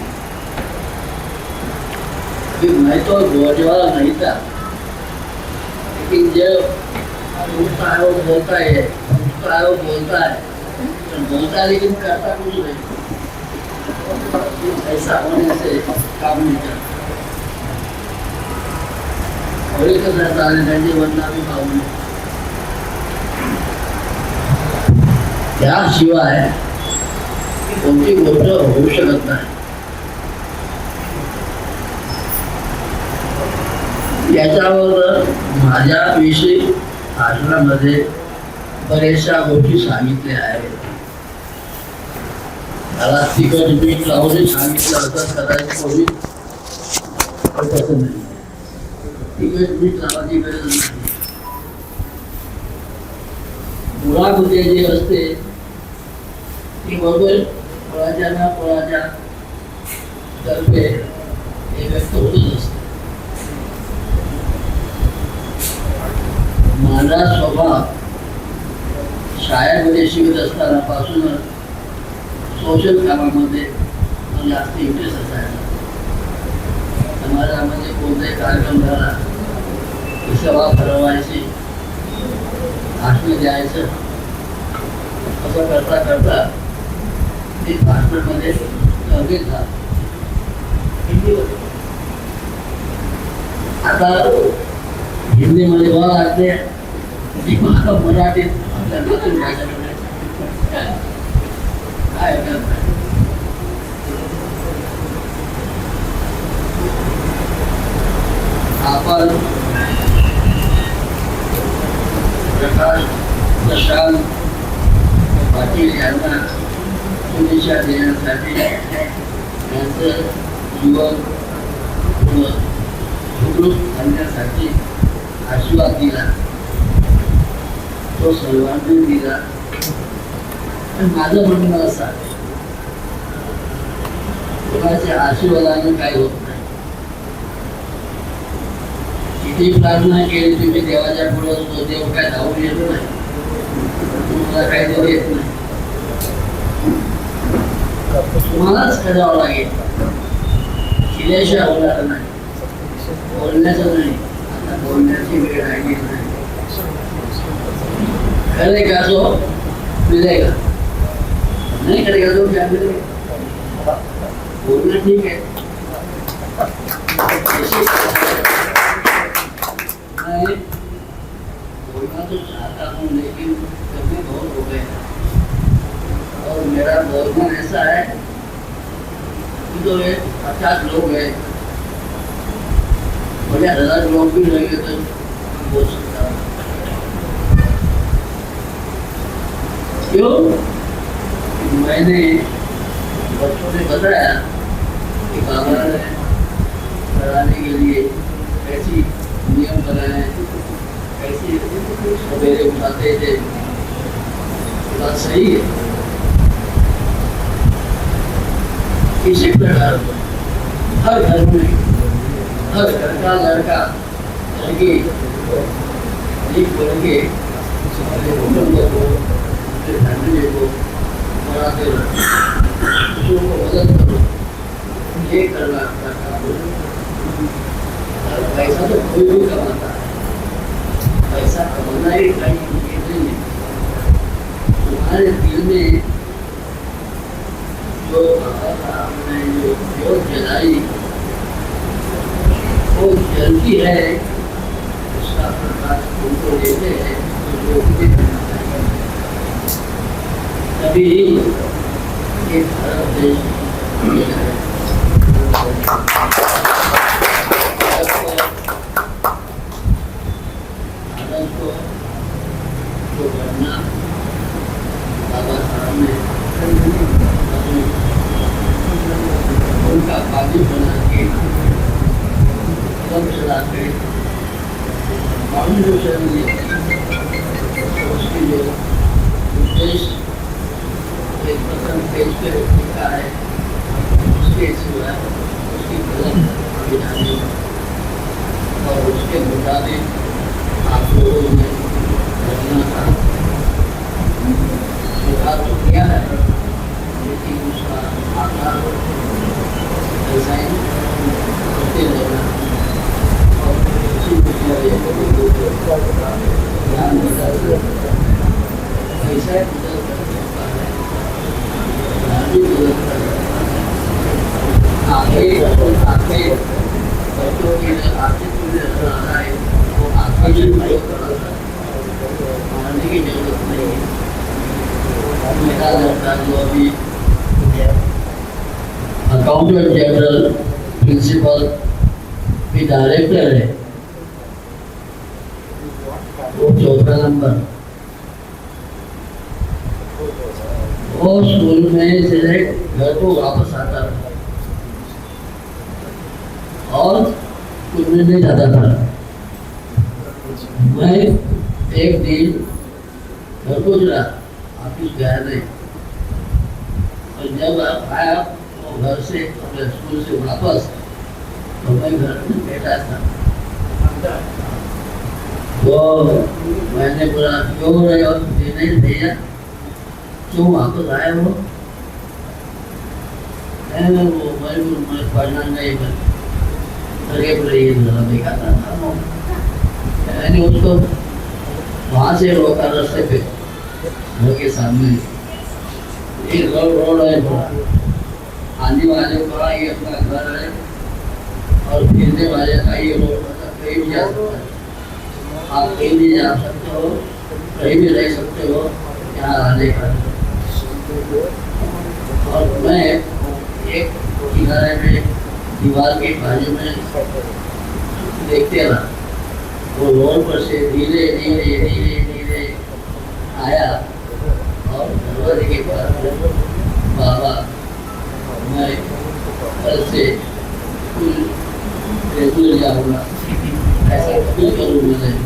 अभी मैं तो बोझवाला नहीं था, लेकिन जब उठता है वो बोलता है, उठता है वो बोलता है, तो बोलता है लेकिन करता कुछ नहीं। ऐसा होने से काम नहीं करता। और एक सरकारने बनना भी पाहूँ त्याशिवाय कोणती गोष्ट होऊ शकत नाही। याच्यावर माझ्याविषयी भाषणामध्ये बऱ्याचशा गोष्टी सांगितल्या आहेत। मला तिकट मीठ लावून सांगितलं होतं, कदाचित कोणी तसं नाही, तिकट मीठ लावायची गरज नाही। मुळामध्ये जे असते ती बरोबर कोणाच्या ना कोणाच्या तर्फे हे व्यक्त होतच असते। माझा स्वभाव शाळेमध्ये शिकत असताना पासूनच सोशल कामामध्ये जास्त इंटरेस्ट असायचा। समाजामध्ये कोणताही कार्यक्रम झाला की सभा भरवायची, भाषण द्यायचं, असं करता करता ते भाषणामध्ये सहभागी झालो। हिंदीमध्ये आता हिंदीमध्ये बोला लागते की मला मराठीत काय करणार। आपण प्रकाश प्रशांत पाटील यांना शुभेच्छा देण्यासाठी त्यांचं जीवन सुखरूप आणण्यासाठी आशीर्वाद दिला, तो सर्वांनी दिला। पण माझं म्हणणं असं आहे, कोणाच्या आशीर्वादाने काय होत नाही। किती प्रार्थना केली तुम्ही देवाच्या पुढे, तो देव काय धावून येतो नाही, तुम्हाला काहीतरी येत नाही, तुम्हालाच करावं लागेल। केल्याशिवाय होणार नाही, बोलण्याचं नाही, आता बोलण्याची वेळ आली नाही। करेगा तो मिलेगा, नहीं करेगा तो क्या मिलेगा। बोलना ठीक है, मैं बोलना तो चाहता हूँ लेकिन कभी बहुत हो गए, और मेरा बोलना ऐसा है कि तो 50 लोग हैं, बड़े 1000 लोग भी रहेंगे तो बोल सकता हूँ। क्यों? मैंने बच्चों ने बताया कि बाबा ने कराने के लिए कैसी नियम बनाए, कैसी सवेरे उठाते थे। बात सही है। इसी प्रकार हर घर में हर घर का लड़का लड़की लिख पढ़ के कुटुंब को फैमिली को बढ़ाते रहो, को मदद करो, ये करना अपना काम है। पैसा तो कोई भी कमाता है, पैसा कमाना ही कहीं नहीं है। तुम्हारे दिल में जो आपने जो जोत जलाई वो जलती है, उसका प्रकाश तुमको देते हैं, तो भी करना चाहिए। तभी ये भारत देश भारत को जो करना बाबा साहब ने उनका बागी बना के कदम चला के फाउंडेशन ने उसकी जो उद्देश्य एक प्रथम पेज पे लिखा है, उसके सिवा उसकी कलम बिठानी और उसके मुताबिक आप लोगों ने करना था। बात तो किया है, लेकिन उसका आकार ऐसा ही होते रहेगा और उसी ध्यान देता है ऐसा ही बदल सकता है, भी बदल सकता है। आगे बच्चों की आगे नजर आ रहा है, वो आगे भी प्रयोग कर रहा है, मानने की जरूरत नहीं है। मेरा लड़का जो अभी अकाउंटेंट जनरल प्रिंसिपल भी डायरेक्टर है, वो 4था नंबर, वो स्कूल में से घर को वापस आता था और स्कूल में नहीं जाता था। मैं एक दिन घर को चला, ऑफिस गया नहीं, और जब आप आया तो घर से अपने स्कूल से वापस, तो मैं घर में बैठा था, तो मैंने बोला क्यों रहे हो, नहीं भैया क्यों वापस आए हो? वो मैं पढ़ना नहीं मैंने उसको वहाँ से रोका रास्ते पे, घर के सामने एक रोड है, आने वाले का ये अपना घर है और फिरने वाले का ये रोड, कहीं भी जा सकता है, आप कहीं भी जा सकते हो, कहीं भी रह सकते हो यहाँ आने का। और मैं एक किनारे में दीवार के बाजू में देखते रहा, वो रोड पर से धीरे धीरे धीरे धीरे आया और दरवाजे के पास, बाबा मैं कल से स्कूल रेगुलर जाऊँगा, ऐसा कभी करूँगा नहीं,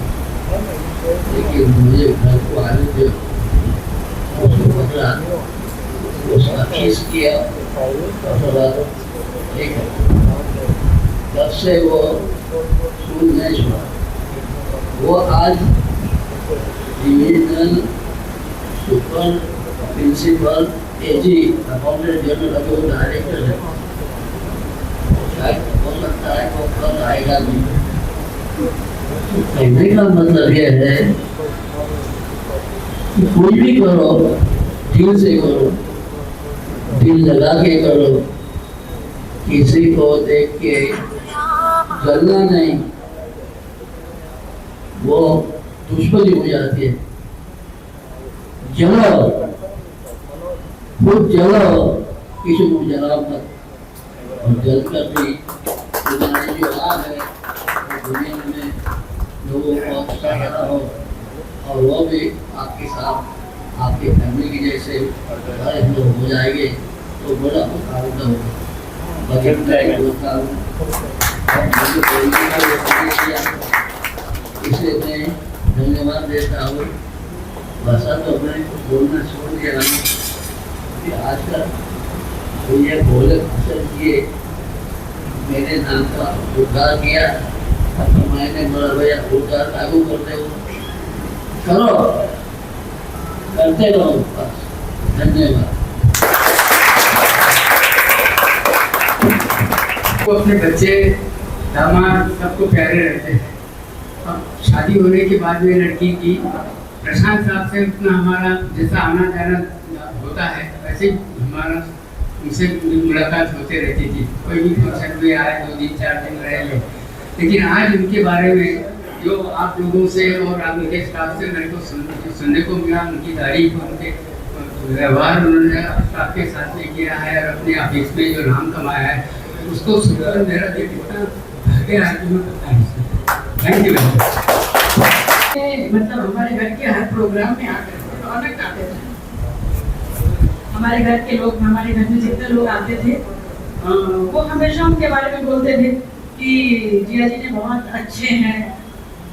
लेकिन मुझे घर को आने दो। उसको पकड़ा, उसका किस किया और ठीक है, तब से वो स्कूल नहीं छोड़ा। वो आज डिविजनल सुपर प्रिंसिपल एजी अकाउंटेंट जनरल, अभी वो डायरेक्टर है, शायद हो सकता है वो कल आएगा भी। कहने का मतलब ये है कि कोई भी करो दिल से करो, दिल लगा के करो, किसी को देख के जलना नहीं, वो दुश्मनी हो जाती है। जलो, खुद जलो, किसी को जलाओ मत, और जल कर भी तुम्हारी जो आग है दुनिया में लोगों को अच्छा करना हो, और वो भी आपके साथ आपकी फैमिली की जैसे लोग हो जाएंगे तो बड़ा मुकाबला होगा। इसे मैं धन्यवाद देता हूँ। भाषा तो मैं बोलना छोड़ दिया कि आजकल तो ये बोले भाषण किए, मेरे नाम का उद्धार किया, तो मैंने बोला भैया उद्धार लागू करते हो, करो, करते रहो। धन्यवाद। वो अपने बच्चे दामाद सबको प्यारे रहते हैं। अब शादी होने के बाद में लड़की की प्रशांत साहब से उतना हमारा जैसा आना जाना होता है, वैसे हमारा उनसे मुलाकात होते रहती थी। कोई भी फंक्शन में आए 2 दिन 4 दिन रहे, लेकिन आज उनके बारे में जो आप लोगों से और आप उनके स्टाफ से मेरे को सुनने को मिला, उनकी तारीफ, उनके व्यवहार उन्होंने आपके साथ में किया है और अपने ऑफिस में जो नाम कमाया है, उसको सुनकर मेरा दिल इतना भर गया है कि मैं बता नहीं सकता। Thank you. मतलब हमारे घर के हर प्रोग्राम में आकर रौनक आते थे। हमारे घर के लोग, हमारे घर में जितने लोग आते थे वो हमेशा उनके बारे में बोलते थे कि जिया जी ने बहुत अच्छे हैं,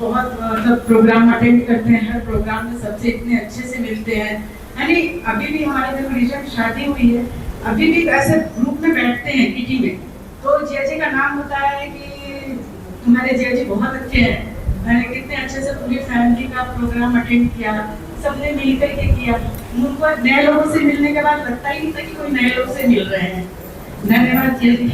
बहुत मतलब प्रोग्राम अटेंड करते हैं, हर प्रोग्राम में सबसे इतने अच्छे से मिलते हैं। यानी अभी भी हमारे घर में रिसेंट शादी हुई है, अभी भी ऐसे ग्रुप में बैठते हैं मीटिंग में, तो जिया जी का नाम होता है कि तुम्हारे जिया जी बहुत अच्छे हैं, मैंने कितने अच्छे से पूरी फैमिली का प्रोग्राम अटेंड किया, सबने मिल करके किया। उनको नए लोगों से मिलने के बाद लगता ही नहीं था कि कोई नए लोग से मिल रहे हैं। धन्यवाद जी।